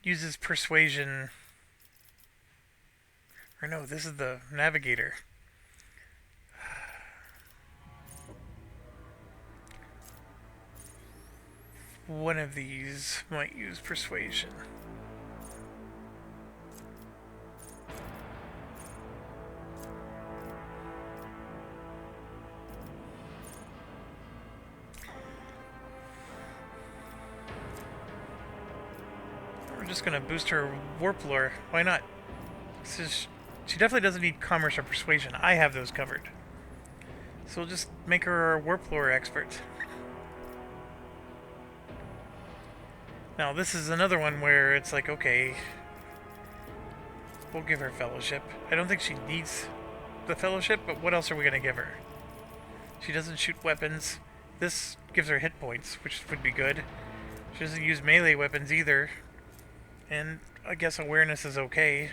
uses persuasion. Or no, this is the navigator. One of these might use persuasion. Just gonna boost her warp lore. Why not? She definitely doesn't need commerce or persuasion. I have those covered. So we'll just make her our warp lore expert. Now this is another one where it's like, okay, we'll give her fellowship. I don't think she needs the fellowship, but what else are we going to give her? She doesn't shoot weapons. This gives her hit points, which would be good. She doesn't use melee weapons either. And I guess awareness is okay.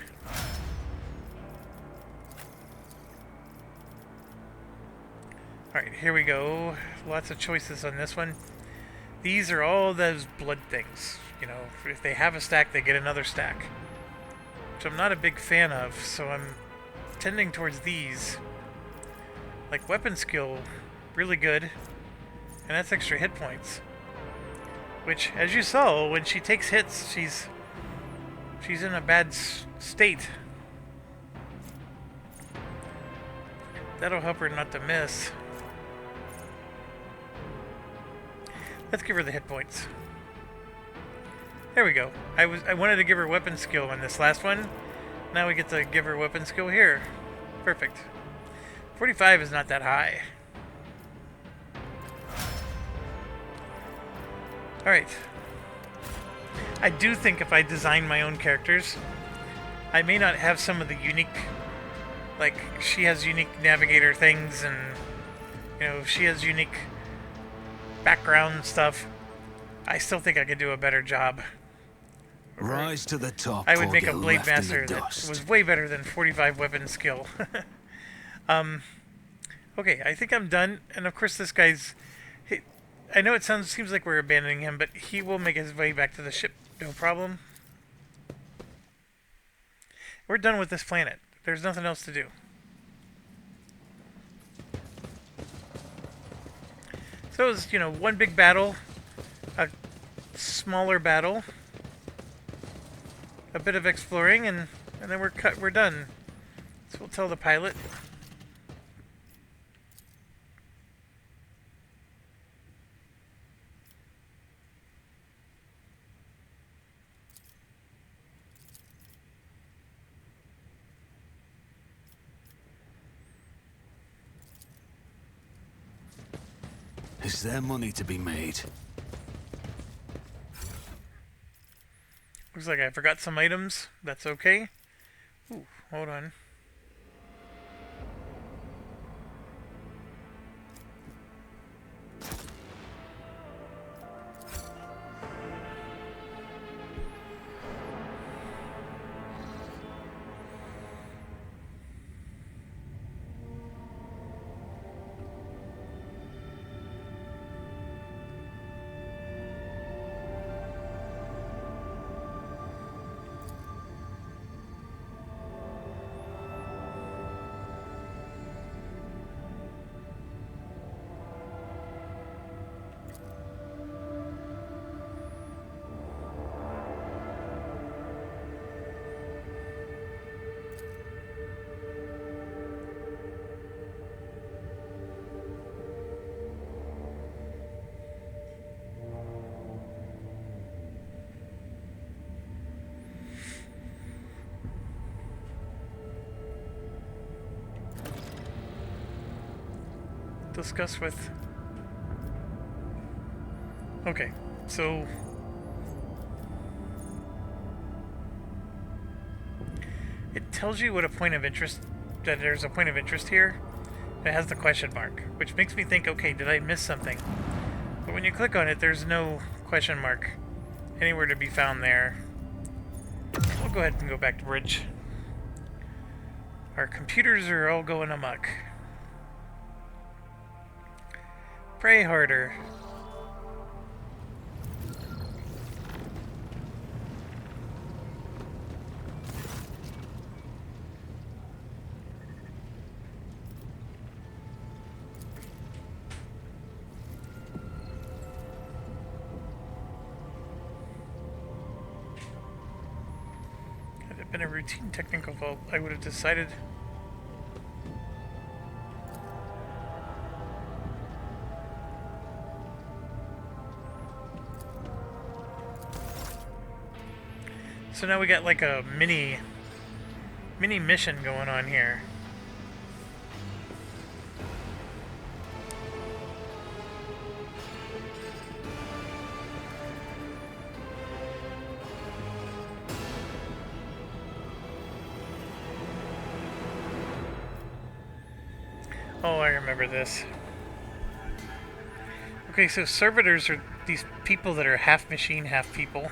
Alright, here we go. Lots of choices on this one. These are all those blood things. You know, if they have a stack, they get another stack. Which I'm not a big fan of, so I'm tending towards these. Like weapon skill, really good. And that's extra hit points. Which, as you saw, when she takes hits, she's in a bad state. That'll help her not to miss. Let's give her the hit points. There we go. I wanted to give her weapon skill on this last one. Now we get to give her weapon skill here. Perfect. 45 is not that high. Alright. I do think if I design my own characters, I may not have some of the unique, like, she has unique navigator things, and, you know, she has unique background stuff. I still think I could do a better job. Rise to the top. I would make a get blade left in the master that dust. was way better than 45 weapon skill. Okay, I think I'm done. And of course, this guy's. I know it seems like we're abandoning him, but he will make his way back to the ship, no problem. We're done with this planet. There's nothing else to do. So it was, you know, one big battle, a smaller battle, a bit of exploring, and then we're done. So we'll tell the pilot. Is there money to be made? Looks like I forgot some items. That's okay. Ooh, hold on. Discuss with... Okay, so... It tells you what a point of interest... that there's a point of interest here. It has the question mark, which makes me think, okay, did I miss something? But when you click on it, there's no question mark anywhere to be found there. We'll go ahead and go back to bridge. Our computers are all going amok. Pray harder. Had it been a routine technical fault, I would have decided. So now we got like a mini mission going on here. Oh, I remember this. Okay, so servitors are these people that are half machine, half people.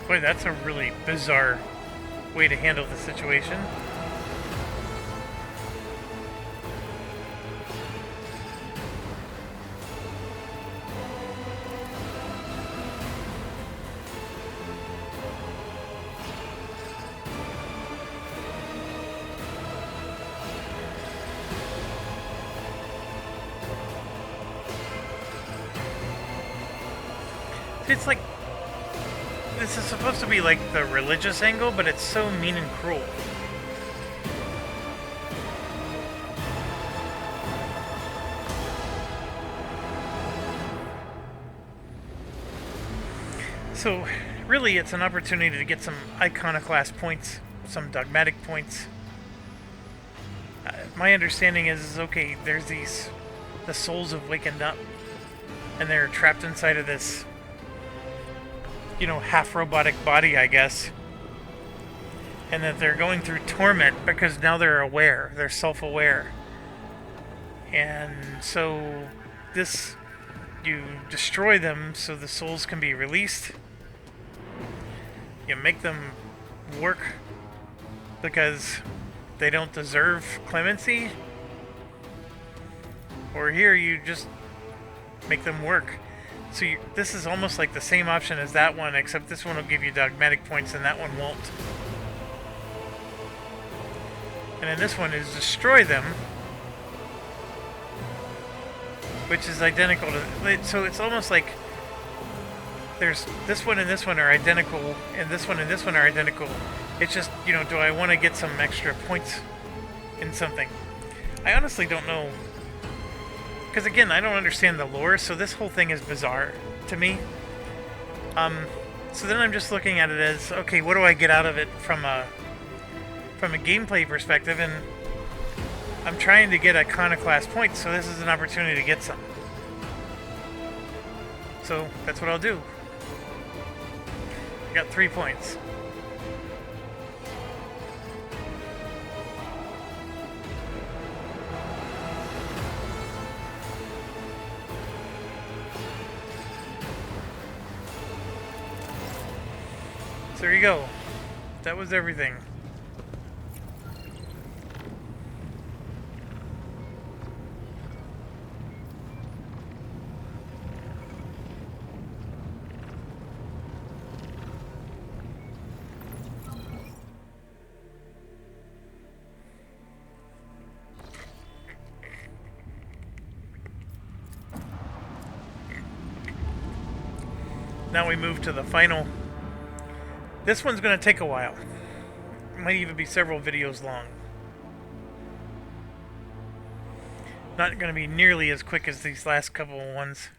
Boy, that's a really bizarre way to handle the situation. It's like, this is supposed to be like the religious angle, but it's so mean and cruel. So, really, it's an opportunity to get some iconoclast points, some dogmatic points. My understanding is, okay, there's the souls have wakened up, and they're trapped inside of this, you know, half-robotic body, I guess. And that they're going through torment because now they're aware, they're self-aware. And so, you destroy them so the souls can be released. You make them work because they don't deserve clemency. Or here, you just make them work. So this is almost like the same option as that one, except this one will give you dogmatic points and that one won't. And then this one is destroy them, which is identical to... So it's almost like there's this one and this one are identical, and this one are identical. It's just, you know, do I want to get some extra points in something? I honestly don't know. Because again, I don't understand the lore, so this whole thing is bizarre to me. So then I'm just looking at it as, okay, what do I get out of it from a gameplay perspective? And I'm trying to get iconoclast points, so this is an opportunity to get some. So that's what I'll do. I got 3 points. There you go. That was everything. Now we move to the final. This one's going to take a while. It might even be several videos long. Not going to be nearly as quick as these last couple of ones.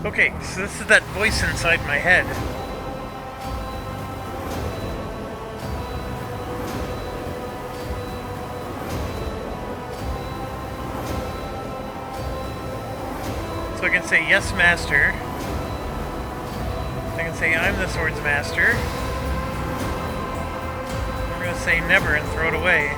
Okay, so this is that voice inside my head. So I can say, yes, master. I can say, I'm the sword's master. I'm going to say never and throw it away.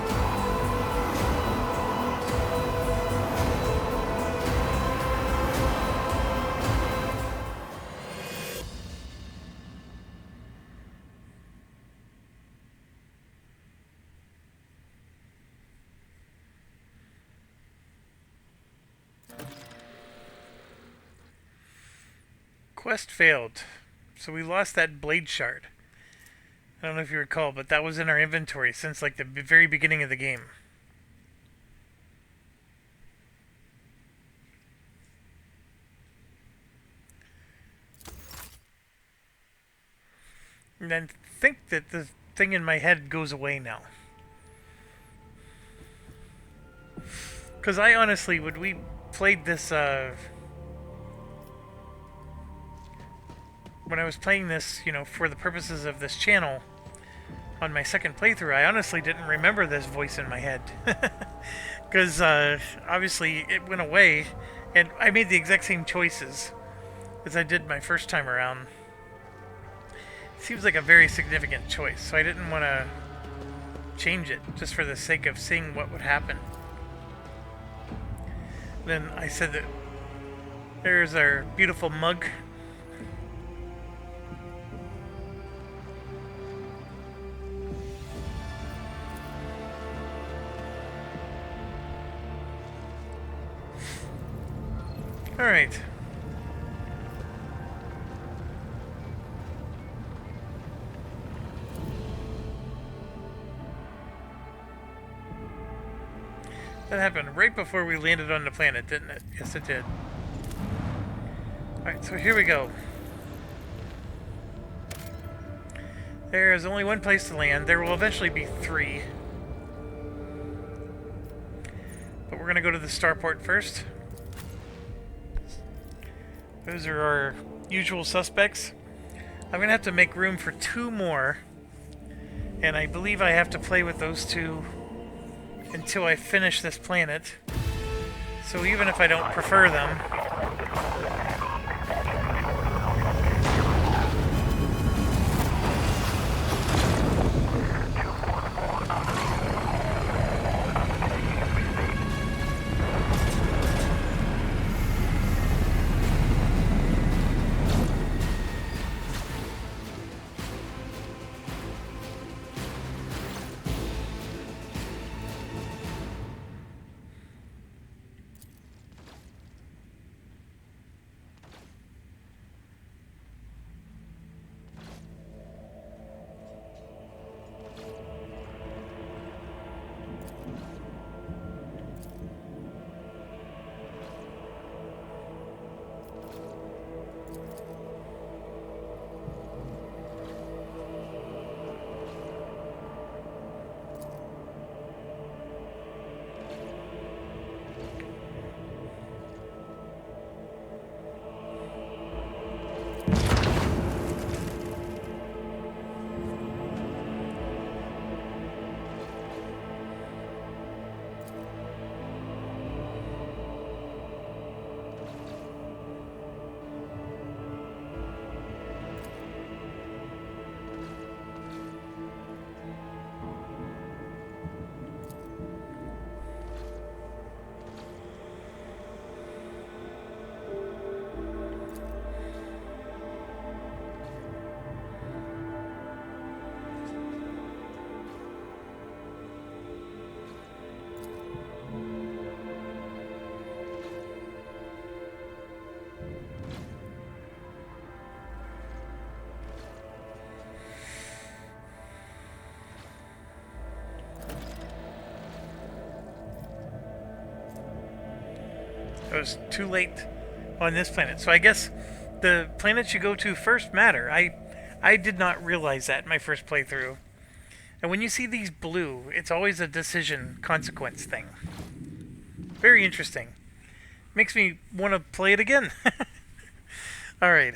Quest failed. So we lost that blade shard. I don't know if you recall, but that was in our inventory since like the very beginning of the game. And I think that the thing in my head goes away now. Because I honestly, when we played this, when I was playing this, you know, for the purposes of this channel, on my second playthrough, I honestly didn't remember this voice in my head. Because, obviously, it went away, and I made the exact same choices as I did my first time around. It seems like a very significant choice, so I didn't want to change it, just for the sake of seeing what would happen. Then I said that there's our beautiful mug. Alright. That happened right before we landed on the planet, didn't it? Yes, it did. Alright, so here we go. There's only one place to land. There will eventually be 3. But we're going to go to the starport first. Those are our usual suspects. I'm going to have to make room for 2 more. And I believe I have to play with those 2 until I finish this planet. So even if I don't prefer them, I was too late on this planet. So I guess the planets you go to first matter. I did not realize that in my first playthrough. And when you see these blue, it's always a decision consequence thing. Very interesting. Makes me want to play it again. All right.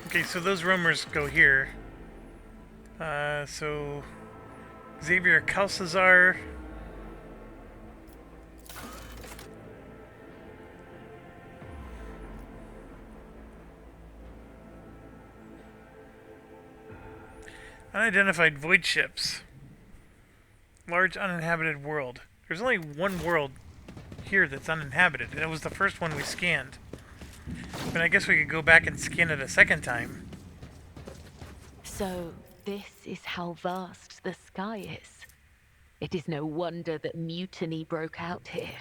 Okay, so those rumors go here. So Xavier Calcazar. Unidentified void ships. Large uninhabited world. There's only one world here that's uninhabited, and it was the first one we scanned. But I guess we could go back and scan it a second time. So, this is how vast the sky is. It is no wonder that mutiny broke out here.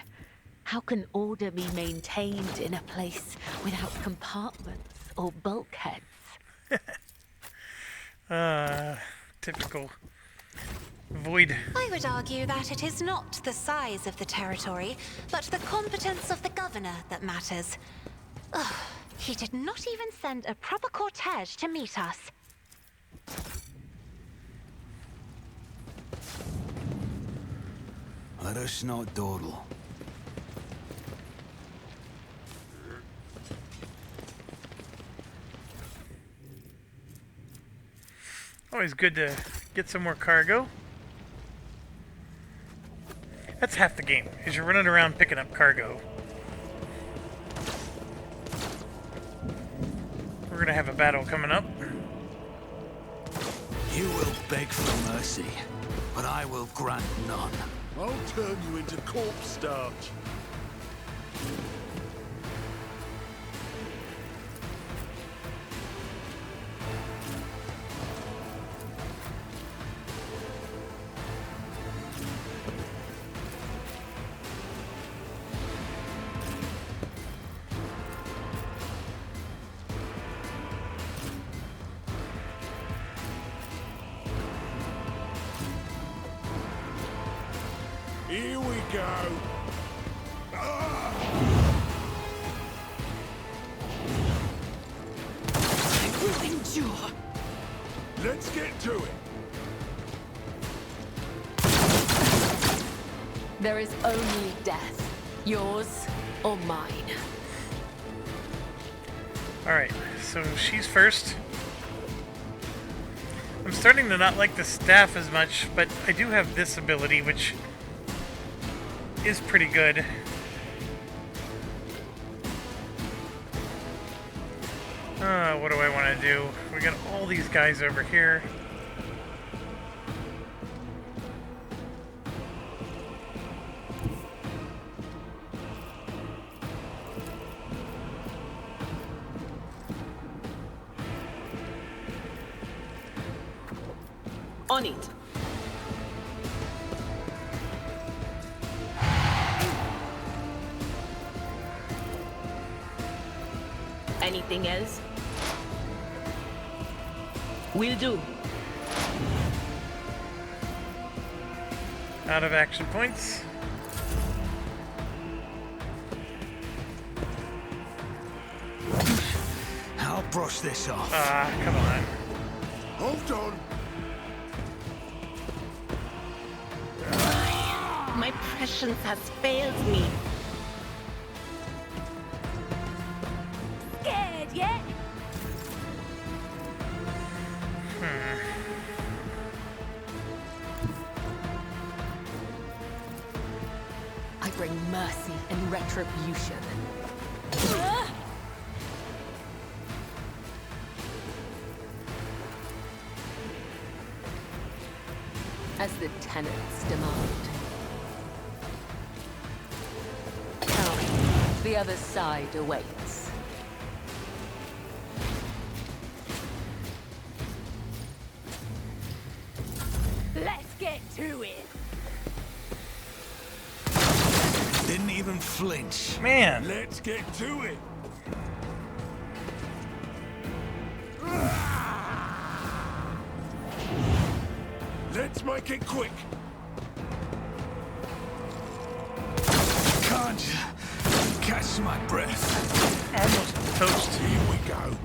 How can order be maintained in a place without compartments or bulkheads? Typical void. I would argue that it is not the size of the territory, but the competence of the governor that matters. Ugh, he did not even send a proper cortege to meet us. Let us not dawdle. Always good to get some more cargo. That's half the game, is you're running around picking up cargo. We're gonna have a battle coming up. You will beg for mercy, but I will grant none. I'll turn you into corpse starch. Here we go. I will endure. Let's get to it. There is only death, yours or mine. Alright, so she's first. I'm starting to not like the staff as much, but I do have this ability, which is pretty good. What do I want to do? We got all these guys over here. On it. Anything else? Will do. Out of action points. I'll brush this off. Come on. Hold on. My prescience has failed me. Scared yet? I bring mercy and retribution. As the tenants demand. Tell me, the other side awaits. Let's get to it. Didn't even flinch. Man. Let's get to it. Let's make it quick. Can't catch my breath. Almost toast. Here we go.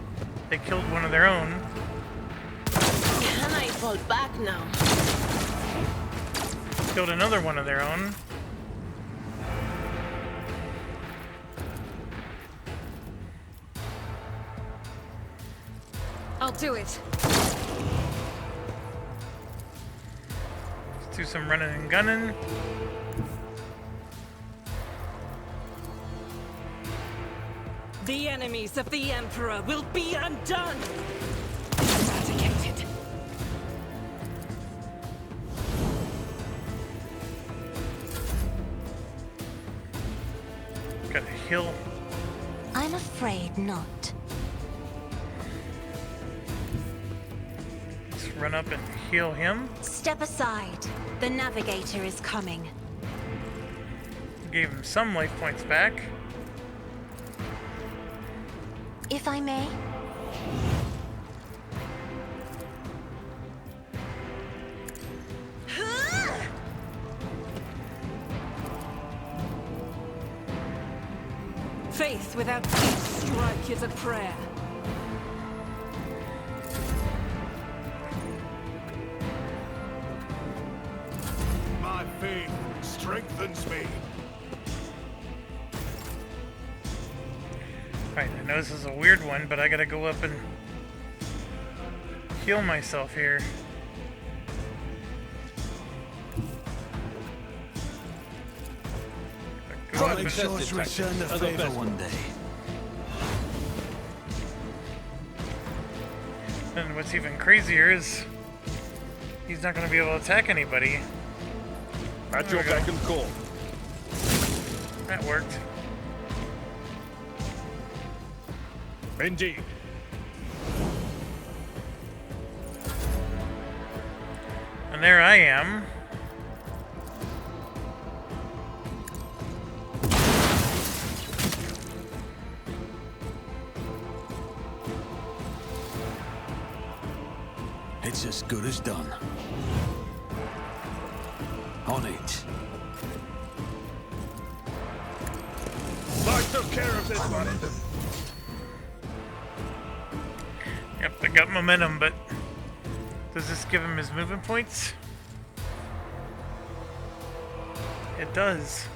They killed one of their own. Can I fall back now? Killed another one of their own. I'll do it. Let's do some running and gunning. The enemies of the Emperor will be undone! Eradicated. Gotta heal. I'm afraid not. Let's run up and heal him. Step aside. The navigator is coming. Gave him some life points back. If I may. Faith without each strike is a prayer. My faith strengthens me. Alright, I know this is a weird one, but I gotta go up and heal myself here. Go up I'll make and- sure to return the favor one day. And what's even crazier is he's not going to be able to attack anybody. At your beck and call. That worked. Indeed. And there I am. It's as good as done. On it. I took care of this one. Yep, I got momentum, but does this give him his movement points? It does.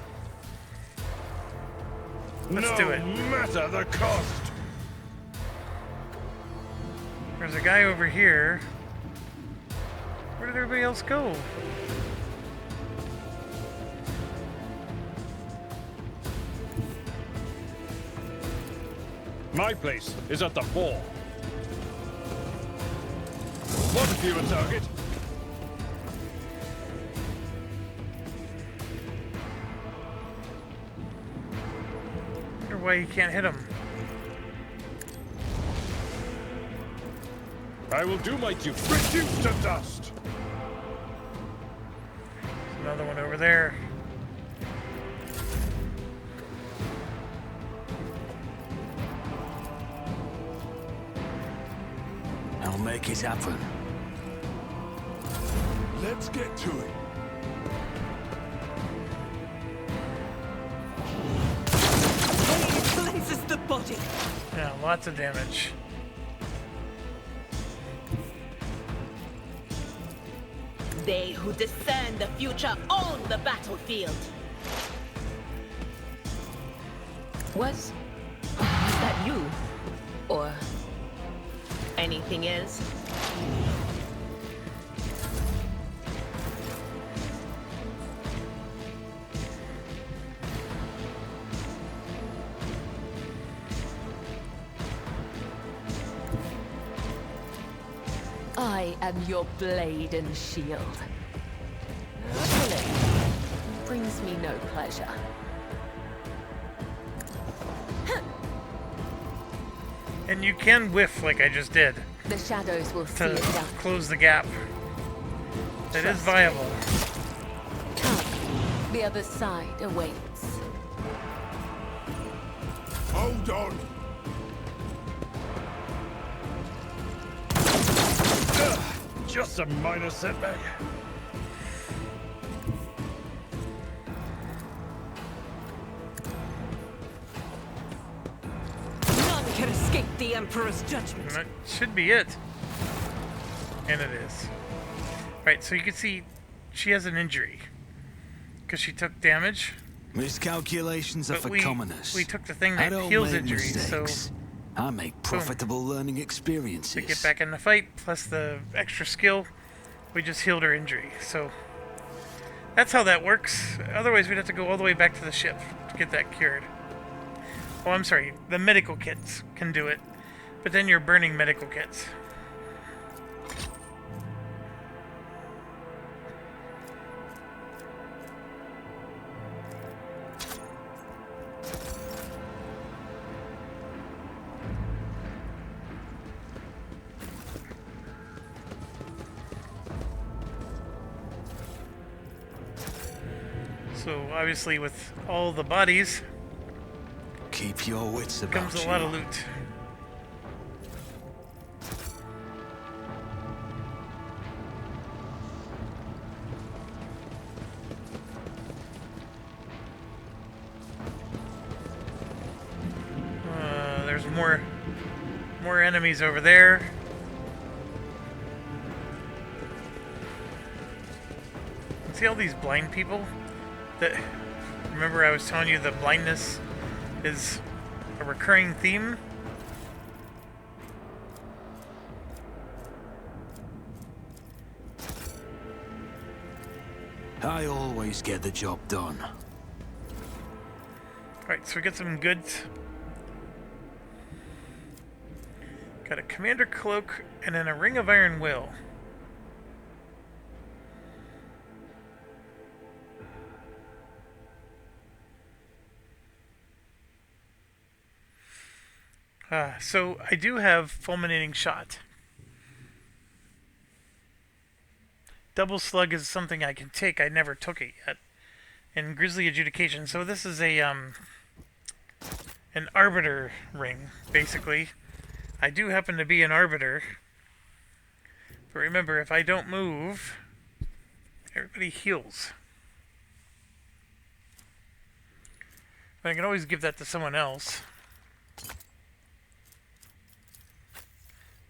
Let's do it. No matter the cost. There's a guy over here. Where did everybody else go? My place is at the fore. Spotted you a target. Wonder why you can't hit him. I will do my duty. Reduce to dust. There's another one over there. I'll make it happen. Let's get to it. It cleanses the body. Yeah, lots of damage. They who discern the future own the battlefield. Was that you? Or anything else? I am your blade and shield. Killing brings me no pleasure. And you can whiff like I just did The shadows will see to it done. close the gap. It is viable. Come, the other side awaits. Hold on. Just a minor setback. None can escape the Emperor's judgment. And that should be it. And it is. Right, so you can see she has an injury. Because she took damage. Miscalculations are But for commoners. we took the thing I that don't heals make injuries, so mistakes. I make profitable learning experiences. to get back in the fight, plus the extra skill, we just healed her injury. So that's how that works. Otherwise, we'd have to go all the way back to the ship to get that cured. Oh, I'm sorry. The medical kits can do it, but then you're burning medical kits. So obviously, with all the bodies, Keep your wits about comes a you. lot of loot. There's more enemies over there. See all these blind people? That remember I was telling you the blindness is a recurring theme? I always get the job done. Alright, so we get some goods. Got a commander cloak and then a ring of iron will. So I do have fulminating shot. Double slug is something I can take. I never took it yet. And Grisly Adjudication. So this is a an arbiter ring, basically. I do happen to be an arbiter. But remember, if I don't move, everybody heals. But I can always give that to someone else.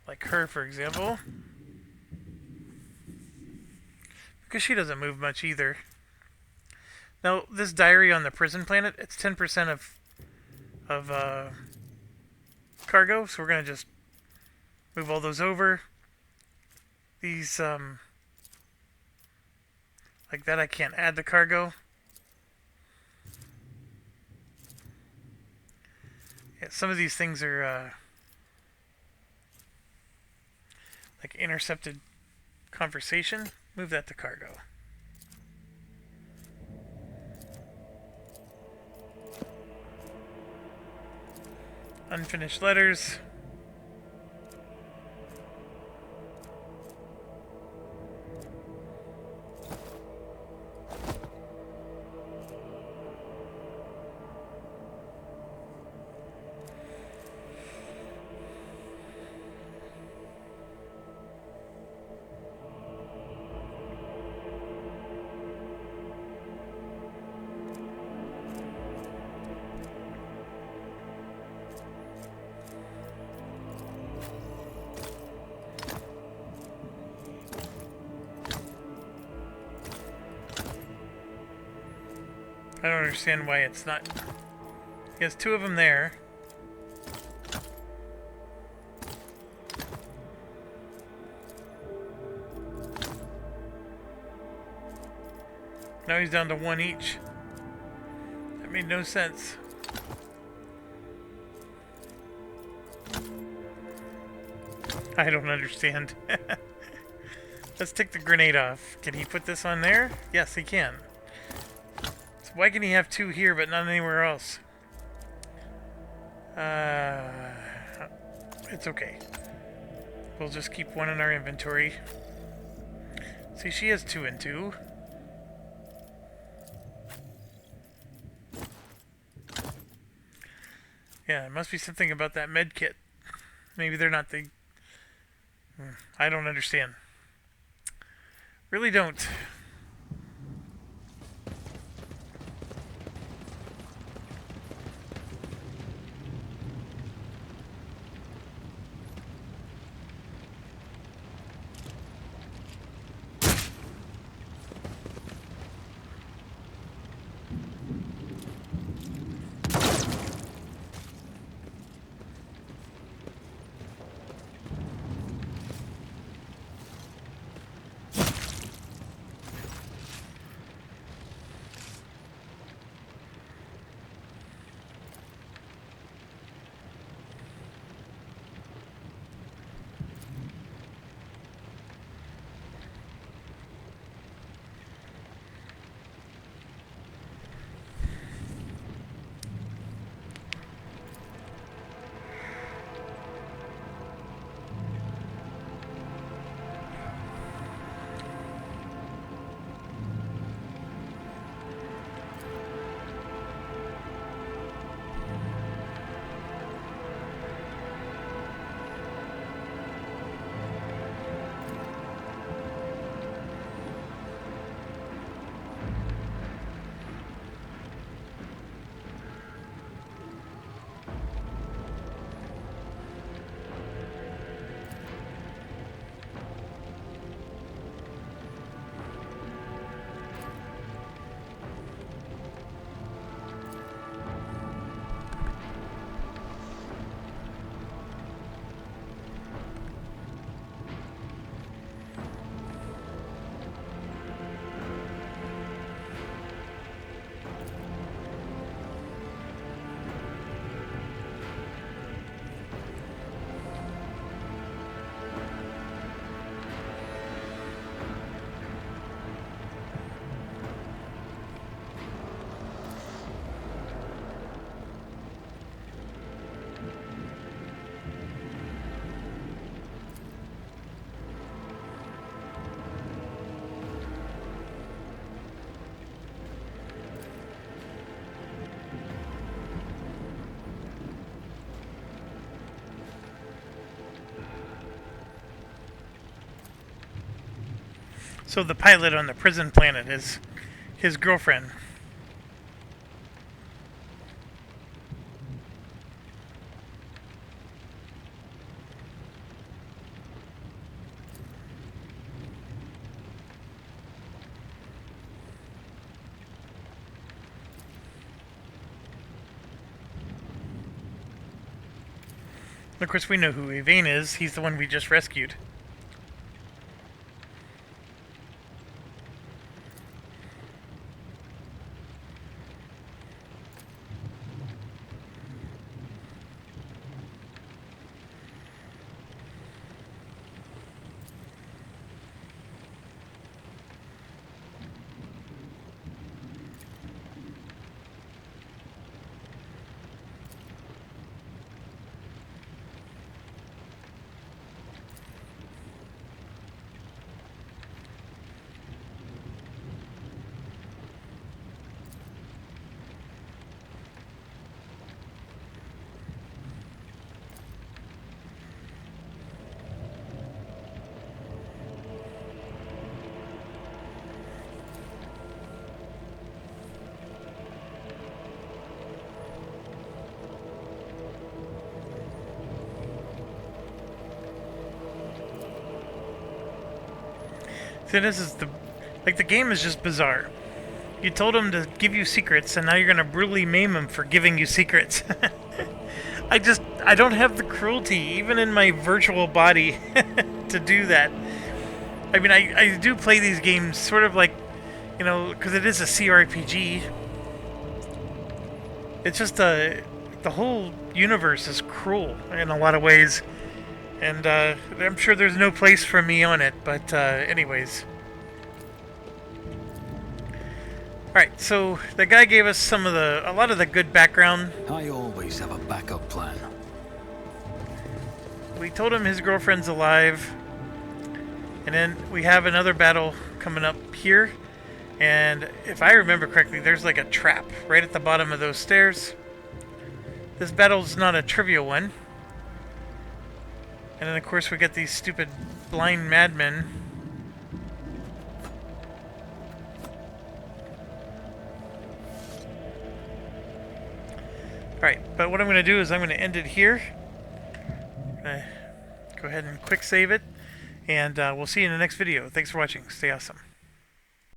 Like her, for example. Because she doesn't move much either. Now, this diary on the prison planet, it's 10% of cargo, so we're going to just move all those over. These, like that I can't add to cargo. Yeah, some of these things are like intercepted conversation. Move that to cargo. Unfinished letters. I don't understand why it's not... He has two of them there. Now he's down to one each. That made no sense. I don't understand. Let's take the grenade off. Can he put this on there? Yes, he can. So why can he have two here but not anywhere else? It's okay. We'll just keep one in our inventory. See, she has 2 and 2. Yeah, it must be something about that med kit. Maybe they're not the... I don't understand. Really don't. So the pilot on the prison planet is his girlfriend. Of course, we know who Yvain is. He's the one we just rescued. See, this is the game is just bizarre. You told him to give you secrets, and now you're gonna brutally maim him for giving you secrets. I don't have the cruelty, even in my virtual body, to do that. I mean, I do play these games sort of like, you know, because it is a CRPG. It's just the whole universe is cruel in a lot of ways. And I'm sure there's no place for me on it, but anyways. Alright, so the guy gave us a lot of the good background. I always have a backup plan. We told him his girlfriend's alive. And then we have another battle coming up here. And if I remember correctly, there's like a trap right at the bottom of those stairs. This battle's not a trivial one. And then of course we get these stupid blind madmen. Alright, but what I'm going to do is I'm going to end it here. Go ahead and quick save it. And we'll see you in the next video. Thanks for watching. Stay awesome.